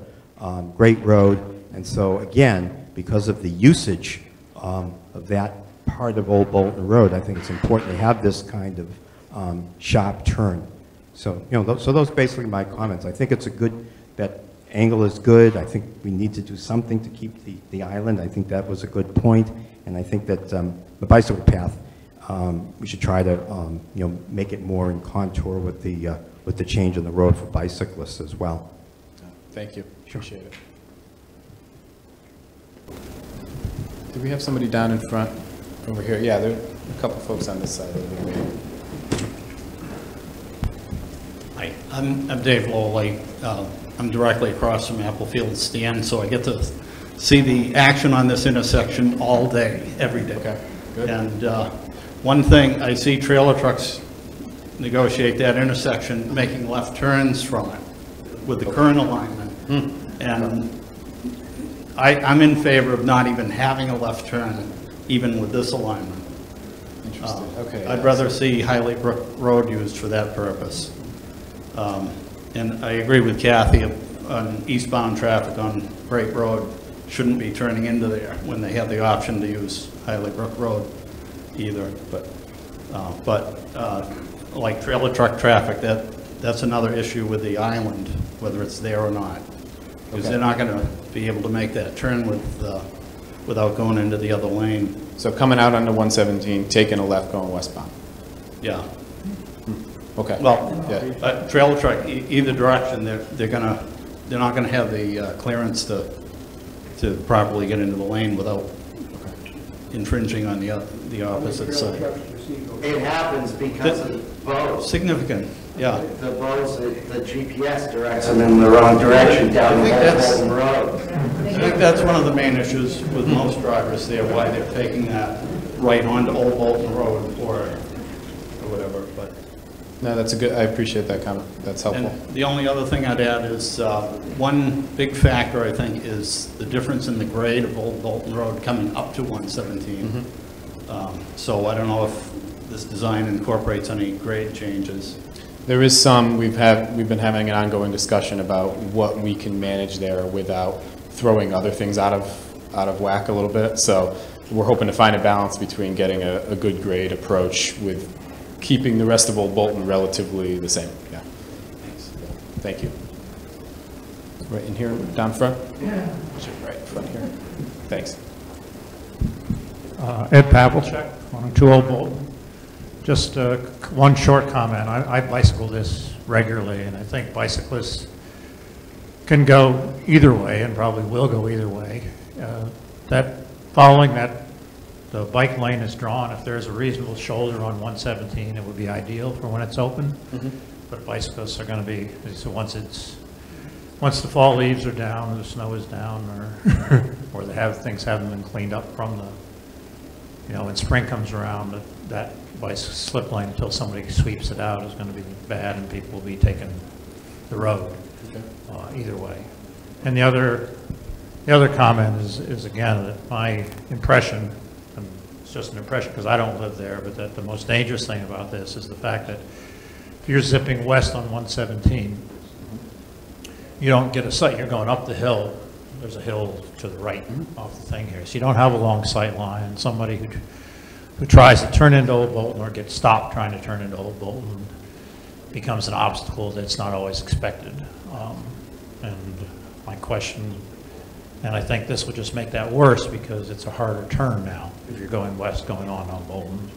J: Great Road. And so again, because of the usage of that part of Old Bolton Road, I think it's important to have this kind of sharp turn. So, so those are basically my comments. I think that angle is good. I think we need to do something to keep the island. I think that was a good point. And I think that the bicycle path, we should try to, make it more in contour with the change in the road for bicyclists as well.
A: Thank you. Appreciate it. Do we have somebody down in front over here? Yeah, there are a couple folks on this side of the way.
K: Hi, I'm Dave Lowley. I'm directly across from Applefield Stand, so I get to see the action on this intersection all day, every day.
A: Okay, good.
K: And one thing, I see trailer trucks negotiate that intersection, making left turns from it with the current alignment. And I'm in favor of not even having a left turn, even with this alignment.
A: Interesting. Okay.
K: I'd rather see Highly Brook Road used for that purpose. And I agree with Kathy on eastbound traffic on Great Road shouldn't be turning into there when they have the option to use Highly Brook Road either. But like trailer truck traffic, that's another issue with the island, whether it's there or not. Because they're not going to be able to make that turn without going into the other lane.
A: So coming out onto 117, taking a left going westbound.
K: Yeah.
A: Okay.
K: Well,
A: yeah.
K: Trailer truck, either direction, they're not gonna have the clearance to properly get into the lane without infringing on the opposite side.
E: It happens because of bows.
K: Significant, yeah.
E: The bows, the GPS directs them in the wrong direction down the Bolton Road.
K: I think that's one of the main issues with most drivers there, why they're taking that right onto Old Bolton Road or whatever, but.
A: No, that's a good, I appreciate that comment. That's helpful.
K: And the only other thing I'd add is one big factor, I think, is the difference in the grade of Old Bolton Road coming up to 117. So I don't know if this design incorporates any grade changes.
A: There is some, we've been having an ongoing discussion about what we can manage there without throwing other things out of whack a little bit. So we're hoping to find a balance between getting a good grade approach with keeping the rest of Old Bolton relatively the same. Yeah. Thanks. Thank you. Right in here, down front? Yeah. Right in front here. Thanks.
L: Ed Pavlicek, 102 Old Bolton. Just one short comment. I bicycle this regularly, and I think bicyclists can go either way and probably will go either way. Following that, the bike lane is drawn. If there's a reasonable shoulder on 117, it would be ideal for when it's open. But bicyclists are going to be, so once the fall leaves are down, the snow is down, or things haven't been cleaned up from when spring comes around, that bicycle slip lane until somebody sweeps it out is going to be bad, and people will be taking the road either way. And the other comment is again that my impression, and it's just an impression because I don't live there, but that the most dangerous thing about this is the fact that if you're zipping west on 117, you don't get a sight. You're going up the hill. There's a hill to the right off the thing here, so you don't have a long sight line. Somebody who tries to turn into Old Bolton or gets stopped trying to turn into Old Bolton becomes an obstacle that's not always expected. And my question, and I think this would just make that worse because it's a harder turn now if you're going west going on Bolton.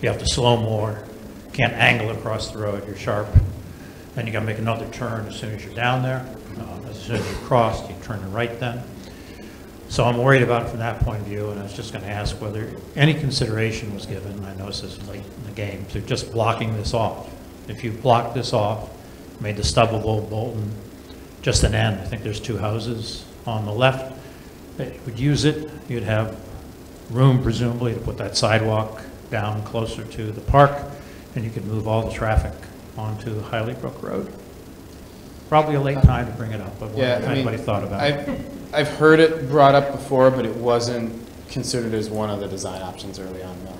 L: You have to slow more, can't angle across the road, you're sharp. Then you got to make another turn as soon as you're down there. As soon as you cross, you turn to right then. So I'm worried about it from that point of view, and I was just going to ask whether any consideration was given, I know this is late in the game, to just blocking this off. If you blocked this off, made the stub of Old Bolton just an end, I think there's 2 houses on the left that would use it. You'd have room, presumably, to put that sidewalk down closer to the park, and you could move all the traffic onto Highway Road. Probably a late time to bring it up, but what anybody thought about it?
A: I've heard it brought up before, but it wasn't considered as one of the design options early on, no.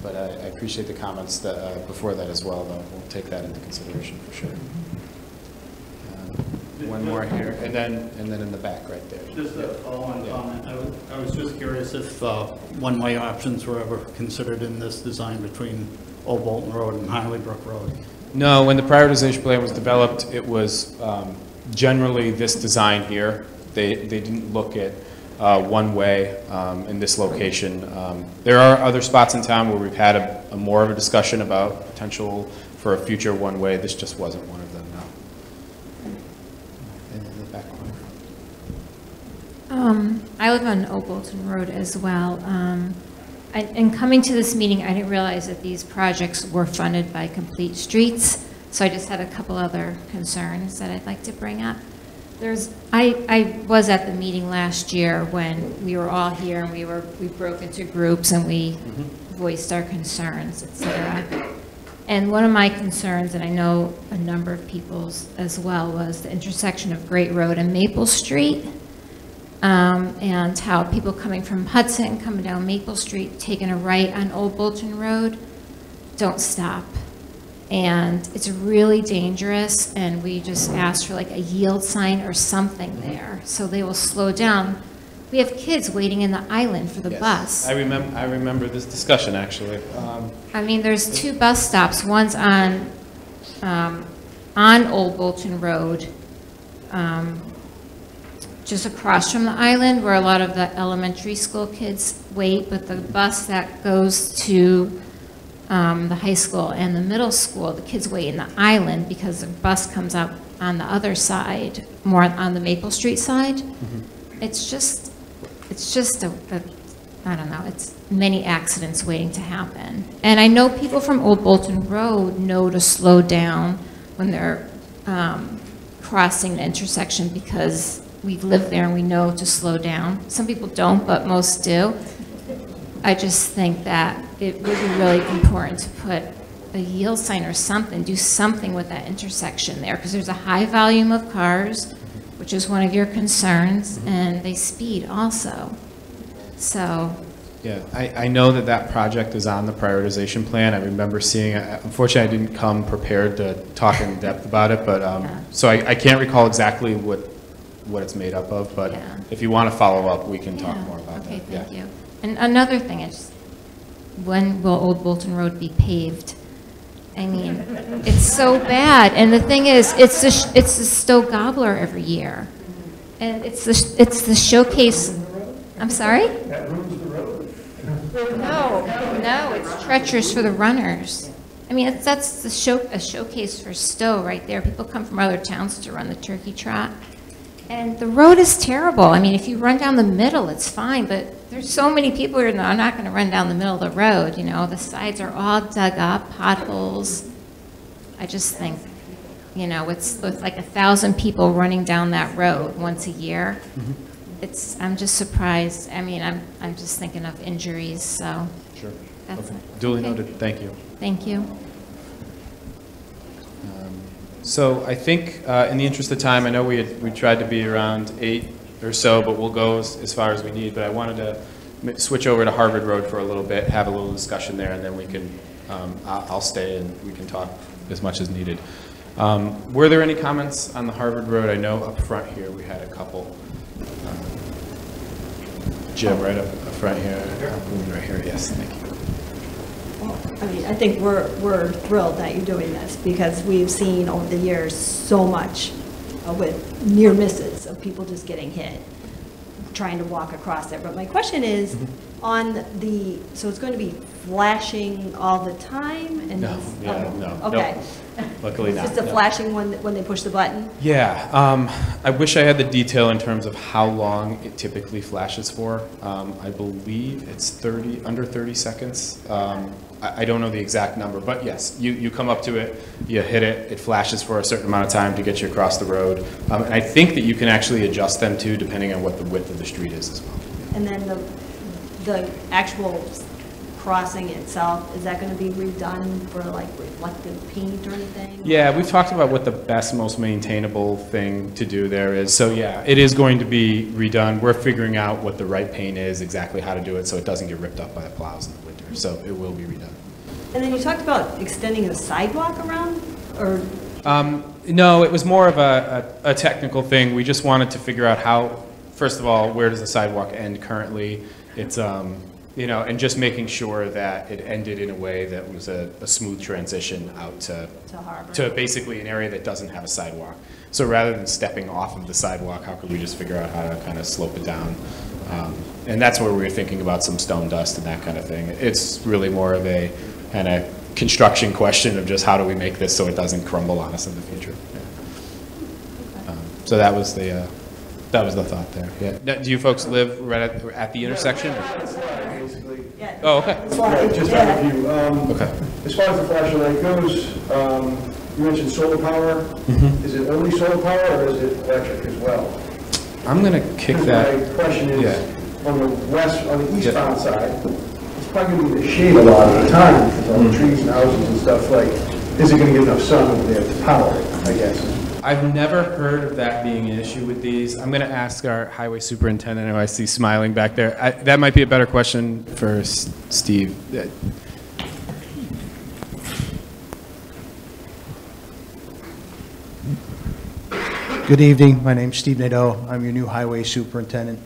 A: But I appreciate the comments that, before that as well, though. We'll take that into consideration for sure. One more here, and then in the back right there.
K: Just a follow-on comment. I was just curious if one-way options were ever considered in this design between Old Bolton Road and Highway Road.
A: No, when the prioritization plan was developed, it was generally this design here. They didn't look at one-way in this location. There are other spots in town where we've had a more of a discussion about potential for a future one-way. This just wasn't one of them, no. In the back corner.
G: I live on Old Bolton Road as well. And coming to this meeting, I didn't realize that these projects were funded by Complete Streets, so I just had a couple other concerns that I'd like to bring up. I was at the meeting last year when we were all here and we broke into groups and we voiced our concerns, et cetera. And one of my concerns, and I know a number of people's as well, was the intersection of Great Road and Maple Street. And how people coming from Hudson, coming down Maple Street, taking a right on Old Bolton Road, don't stop. And it's really dangerous, and we just asked for like a yield sign or something there, so they will slow down. We have kids waiting in the island for the bus.
A: I remember this discussion, actually.
G: I mean, there's 2 bus stops. One's on Old Bolton Road, just across from the island where a lot of the elementary school kids wait, but the bus that goes to the high school and the middle school, the kids wait in the island because the bus comes out on the other side, more on the Maple Street side. It's just I don't know, it's many accidents waiting to happen. And I know people from Old Bolton Road know to slow down when they're crossing the intersection because we've lived there and we know to slow down. Some people don't, but most do. I just think that it would be really important to put a yield sign or something, do something with that intersection there, because there's a high volume of cars, which is one of your concerns, and they speed also. So.
A: Yeah, I know that project is on the prioritization plan. I remember seeing it. Unfortunately, I didn't come prepared to talk in depth about it, but so I can't recall exactly what it's made up of, but if you want to follow up, we can talk more about that.
G: Okay, thank you. And another thing is, when will Old Bolton Road be paved? I mean, it's so bad. And the thing is, it's the Stow Gobbler every year, and it's the showcase. I'm sorry? That ruins the road. No, it's treacherous for the runners. I mean, that's a showcase for Stow right there. People come from other towns to run the turkey trot. And the road is terrible. I mean, if you run down the middle, it's fine, but there's so many people here that are not going to run down the middle of the road, you know. The sides are all dug up, potholes. I just think, you know, it's like 1,000 people running down that road once a year. I'm just surprised. I mean, I'm just thinking of injuries, so.
A: Sure.
G: That's
A: okay.
G: it.
A: Duly
G: Okay.
A: noted. Thank you.
G: Thank you.
A: So I think in the interest of time, I know we tried to be around 8 or so, but we'll go as far as we need. But I wanted to switch over to Harvard Road for a little bit, have a little discussion there, and then we can, I'll stay and we can talk as much as needed. Were there any comments on the Harvard Road? I know up front here we had a couple. Jim, right up front here. Right here, yes, thank you.
M: I mean, I think we're thrilled that you're doing this because we've seen over the years so much with near misses of people just getting hit trying to walk across there. But my question is, on the, so it's going to be flashing all the time? And
A: No, yeah, no.
M: Okay.
A: Nope. Luckily not.
M: Just a
A: no.
M: flashing when they push the button?
A: Yeah, I wish I had the detail in terms of how long it typically flashes for. I believe it's under 30 seconds. I don't know the exact number, but yes, you come up to it, you hit it, it flashes for a certain amount of time to get you across the road. And I think that you can actually adjust them too, depending on what the width of the street is as well.
M: And then the actual crossing itself, is that going to be redone for like reflective paint or anything?
A: Yeah, we've talked about what the best, most maintainable thing to do there is. So yeah, it is going to be redone. We're figuring out what the right paint is, exactly how to do it so it doesn't get ripped up by the plows in the winter. So it will be redone.
M: And then you talked about extending the sidewalk around, or?
A: No, it was more of a technical thing. We just wanted to figure out how, first of all, where does the sidewalk end currently? It's, you know, and just making sure that it ended in a way that was a smooth transition out to basically an area that doesn't have a sidewalk. So rather than stepping off of the sidewalk, how could we just figure out how to kind of slope it down? And that's where we were thinking about some stone dust and that kind of thing. It's really more of a kind of construction question of just how do we make this so it doesn't crumble on us in the future. Yeah. So that was the thought there. Yeah. Do you folks live right at the intersection? Oh, okay.
N: Yeah, just have a view.
A: Okay.
N: As far as the flashing light goes, you mentioned solar power. Is it only solar power or is it electric as well?
A: I'm going to kick that.
N: My question is, on the eastbound side, it's probably going to be in the shade a lot of the time because all the trees and houses and stuff, like, is it going to get enough sun over there to power it, I guess?
A: I've never heard of that being an issue with these. I'm going to ask our highway superintendent, who I see smiling back there. That might be a better question for Steve.
O: Good evening. My name's Steve Nadeau. I'm your new highway superintendent.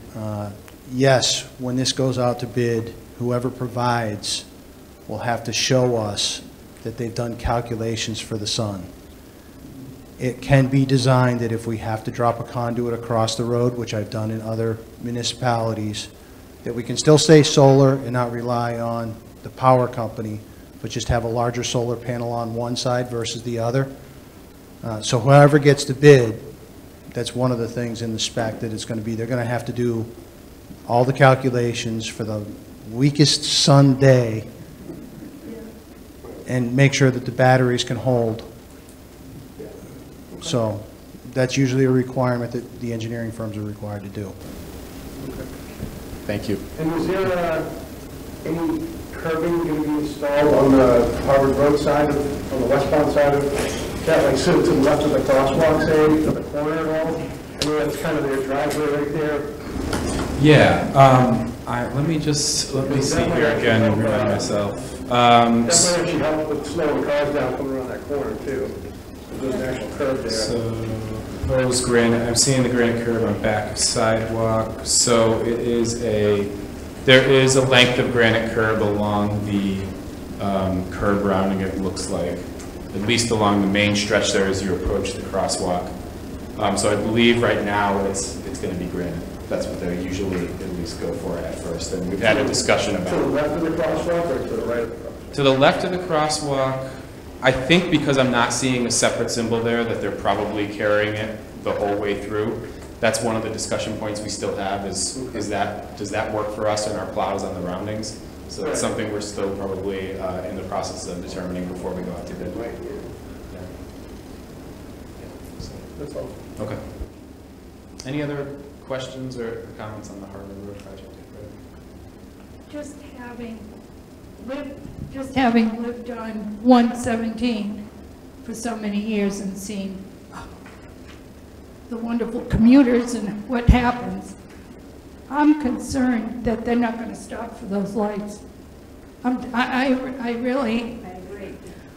O: Yes, when this goes out to bid, whoever provides will have to show us that they've done calculations for the sun. It can be designed that if we have to drop a conduit across the road, which I've done in other municipalities, that we can still stay solar and not rely on the power company, but just have a larger solar panel on one side versus the other. So whoever gets the bid, that's one of the things in the spec that it's going to be. They're going to have to do all the calculations for the weakest sun day and make sure that the batteries can hold. So that's usually a requirement that the engineering firms are required to do.
A: Thank you.
N: And is there any curbing going to be installed on the Harvard Road side, on the westbound side of that, like sit to the left of the crosswalk, say, at the corner at all? I know that's kind of their driveway right there.
A: Yeah. Let me see here again and remind myself.
N: That might actually help with slowing cars down coming around that corner too. There's an actual curb there.
A: So, proposed granite. I'm seeing the granite curb on back of sidewalk. So it is there is a length of granite curb along the curb rounding. It looks like, at least along the main stretch there as you approach the crosswalk. So I believe right now it's going to be granite. That's what they usually at least go for at first. And we've had a discussion about.
N: To the left of the crosswalk or to the right of the crosswalk?
A: To the left of the crosswalk, I think because I'm not seeing a separate symbol there, that they're probably carrying it the whole way through. That's one of the discussion points we still have is that, does that work for us and our plows on the roundings? So that's something we're still probably in the process of determining before we go out to bid.
N: Right.
A: Yeah.
N: That's all.
A: Okay. Any other questions or comments on the Highway Road project?
H: Just having lived on 117 for so many years and seen the wonderful commuters and what happens, I'm concerned that they're not going to stop for those lights. I really,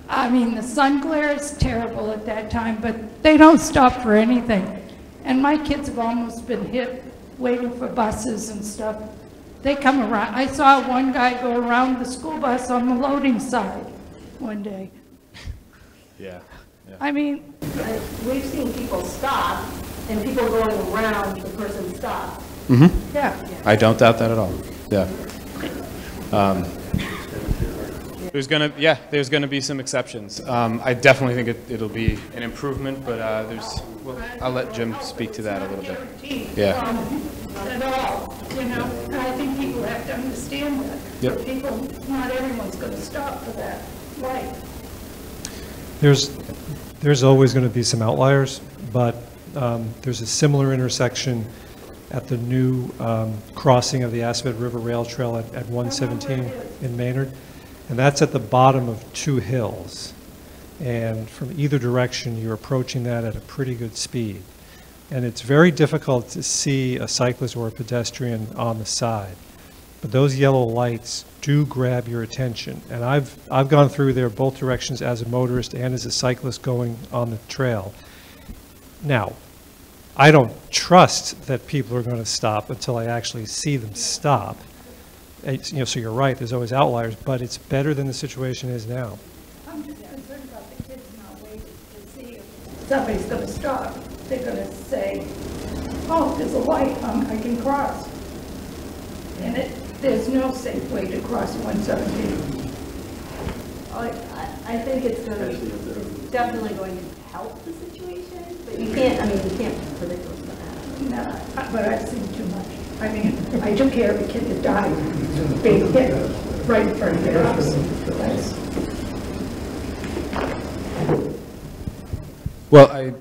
H: I mean, the sun glare is terrible at that time, but they don't stop for anything. And my kids have almost been hit waiting for buses and stuff. They come around. I saw one guy go around the school bus on the loading side one day.
A: Yeah.
H: I mean,
P: we've seen people stop and people going around the person stopped.
A: Mm-hmm.
H: Yeah.
A: I don't doubt that at all. Yeah. There's gonna be some exceptions. I definitely think it'll be an improvement, but well, I'll let Jim speak to that a little bit. Yeah.
H: At all, you know, and I think people have to understand that.
A: Yep.
H: People, not everyone's going to stop for that light.
F: There's always going to be some outliers, but there's a similar intersection at the new crossing of the Aspet River Rail Trail at 117 in Maynard, and that's at the bottom of two hills. And from either direction, you're approaching that at a pretty good speed. And it's very difficult to see a cyclist or a pedestrian on the side. But those yellow lights do grab your attention. And I've gone through there both directions as a motorist and as a cyclist going on the trail. Now, I don't trust that people are going to stop until I actually see them stop. So you're right, there's always outliers, but it's better than the situation is now.
H: I'm just concerned about the kids not waiting to see if somebody's going to stop. They're going to say, oh, there's a light, I can cross. And there's no safe way to cross 117.
P: I think it's definitely going to help the situation, but you can't predict what's going to happen.
H: No, but I've seen too much. I mean, I took care of a kid that died being hit right in front of their house.
A: Well,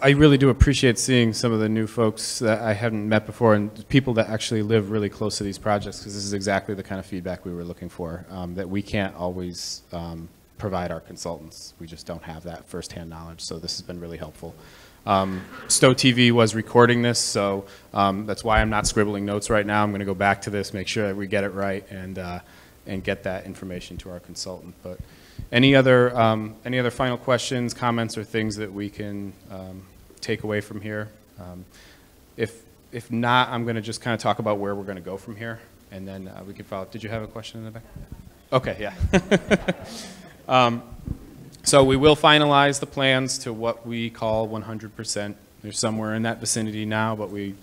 A: I really do appreciate seeing some of the new folks that I hadn't met before and people that actually live really close to these projects, because this is exactly the kind of feedback we were looking for, that we can't always provide our consultants. We just don't have that firsthand knowledge, so this has been really helpful. Stow TV was recording this, so that's why I'm not scribbling notes right now. I'm going to go back to this, make sure that we get it right, and get that information to our consultant. But any other final questions, comments, or things that we can take away from here? If not, I'm going to just kind of talk about where we're going to go from here, and then we can follow up. Did you have a question in the back? Okay, yeah. So we will finalize the plans to what we call 100%. They're somewhere in that vicinity now, but we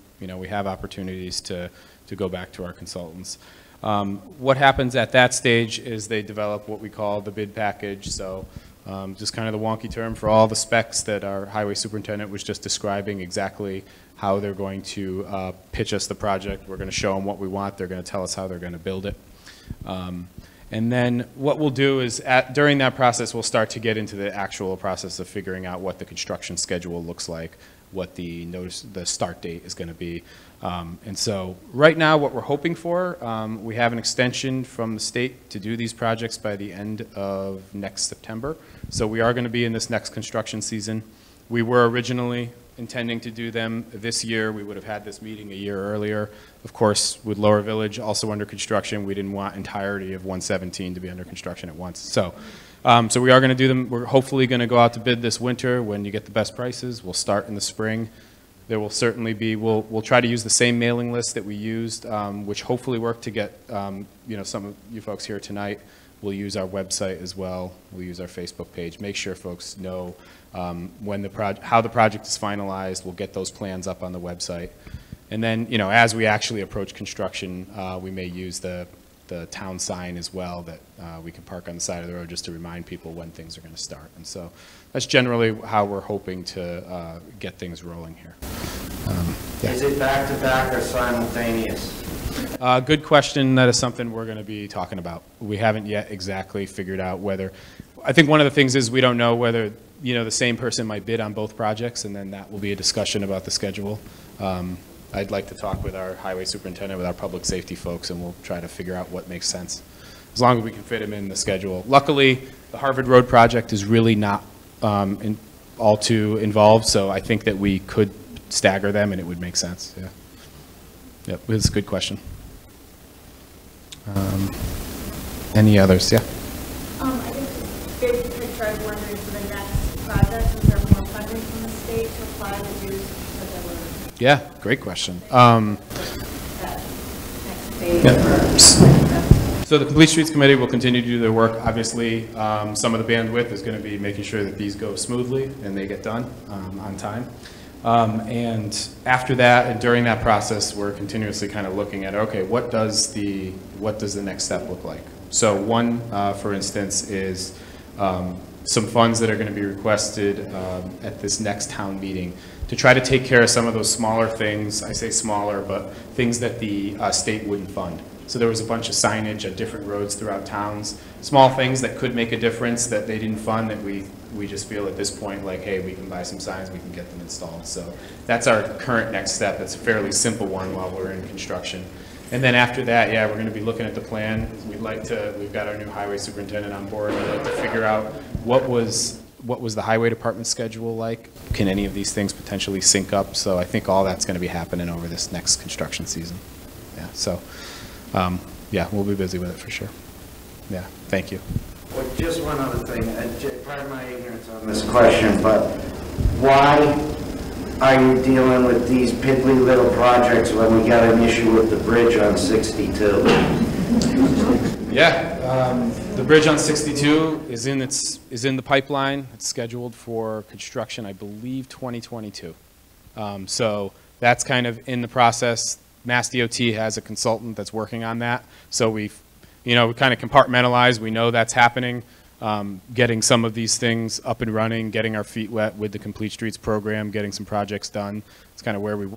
A: have opportunities to go back to our consultants. What happens at that stage is they develop what we call the bid package. So just kind of the wonky term for all the specs that our highway superintendent was just describing, exactly how they're going to pitch us the project. We're going to show them what we want. They're going to tell us how they're going to build it. And then what we'll do is during that process, we'll start to get into the actual process of figuring out what the construction schedule looks like, what the start date is going to be. And so right now what we're hoping for, we have an extension from the state to do these projects by the end of next September. So we are going to be in this next construction season. We were originally intending to do them this year. We would have had this meeting a year earlier. Of course, with Lower Village also under construction, we didn't want entirety of 117 to be under construction at once. So so we are going to do them. We're hopefully going to go out to bid this winter when you get the best prices. We'll start in the spring. There will certainly be, we'll try to use the same mailing list that we used, which hopefully worked to get some of you folks here tonight. We'll use our website as well. We'll use our Facebook page. Make sure folks know when how the project is finalized. We'll get those plans up on the website. And then, as we actually approach construction, we may use the the town sign as well that we can park on the side of the road just to remind people when things are going to start. And so that's generally how we're hoping to get things rolling here.
E: Is it back-to-back or simultaneous?
A: Good question. That is something we're going to be talking about. We haven't yet exactly figured out whether, I think one of the things is we don't know whether, the same person might bid on both projects, and then that will be a discussion about the schedule. I'd like to talk with our highway superintendent, with our public safety folks, and we'll try to figure out what makes sense, as long as we can fit him in the schedule. Luckily, the Harvard Road project is really not all too involved, so I think that we could stagger them and it would make sense. Yeah. Yep, it's a good question. Any others? Yeah.
C: I guess big picture, I was wondering for the next project, is there more funding from the state to apply to do so?
A: Yeah, great question. So the Complete Streets Committee will continue to do their work. Obviously, some of the bandwidth is going to be making sure that these go smoothly and they get done on time. And after that, and during that process, we're continuously kind of looking at, okay, what does the next step look like? So one, for instance, is some funds that are going to be requested at this next town meeting to try to take care of some of those smaller things. I say smaller, but things that the state wouldn't fund. So there was a bunch of signage at different roads throughout towns, small things that could make a difference that they didn't fund, that we just feel at this point like, hey, we can buy some signs, we can get them installed. So that's our current next step. It's a fairly simple one while we're in construction. And then after that, yeah, we're going to be looking at the plan. We've got our new highway superintendent on board. We'd like to figure out what was the highway department schedule like? Can any of these things potentially sync up? So I think all that's going to be happening over this next construction season. Yeah, so yeah, we'll be busy with it for sure. Yeah, thank you.
E: Well, just one other thing, pardon my ignorance on this question, but why are you dealing with these piddly little projects when we got an issue with the bridge on 62?
A: Yeah, the bridge on 62 is in the pipeline. It's scheduled for construction, I believe, 2022. So that's kind of in the process. Mass DOT has a consultant that's working on that. So we kind of compartmentalize. We know that's happening. Getting some of these things up and running, getting our feet wet with the Complete Streets program, getting some projects done. It's kind of where we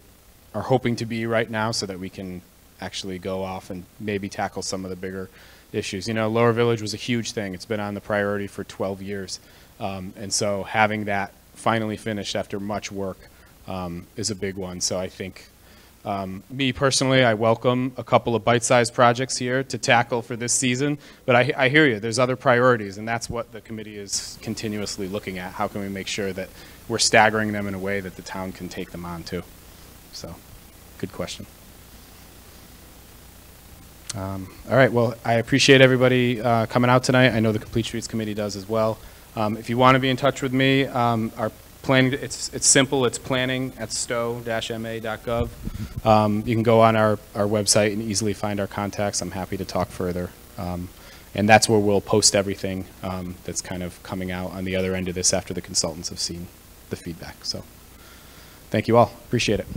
A: are hoping to be right now so that we can actually go off and maybe tackle some of the bigger issues. Lower Village was a huge thing. It's been on the priority for 12 years. And so having that finally finished after much work is a big one. So I think me personally, I welcome a couple of bite-sized projects here to tackle for this season, but I hear you. There's other priorities, and that's what the committee is continuously looking at. How can we make sure that we're staggering them in a way that the town can take them on too? So, good question. All right, well, I appreciate everybody coming out tonight. I know the Complete Streets Committee does as well. If you want to be in touch with me, our planning, it's simple. It's planning@stow-ma.gov. You can go on our website and easily find our contacts. I'm happy to talk further. And that's where we'll post everything that's kind of coming out on the other end of this after the consultants have seen the feedback. So thank you all. Appreciate it.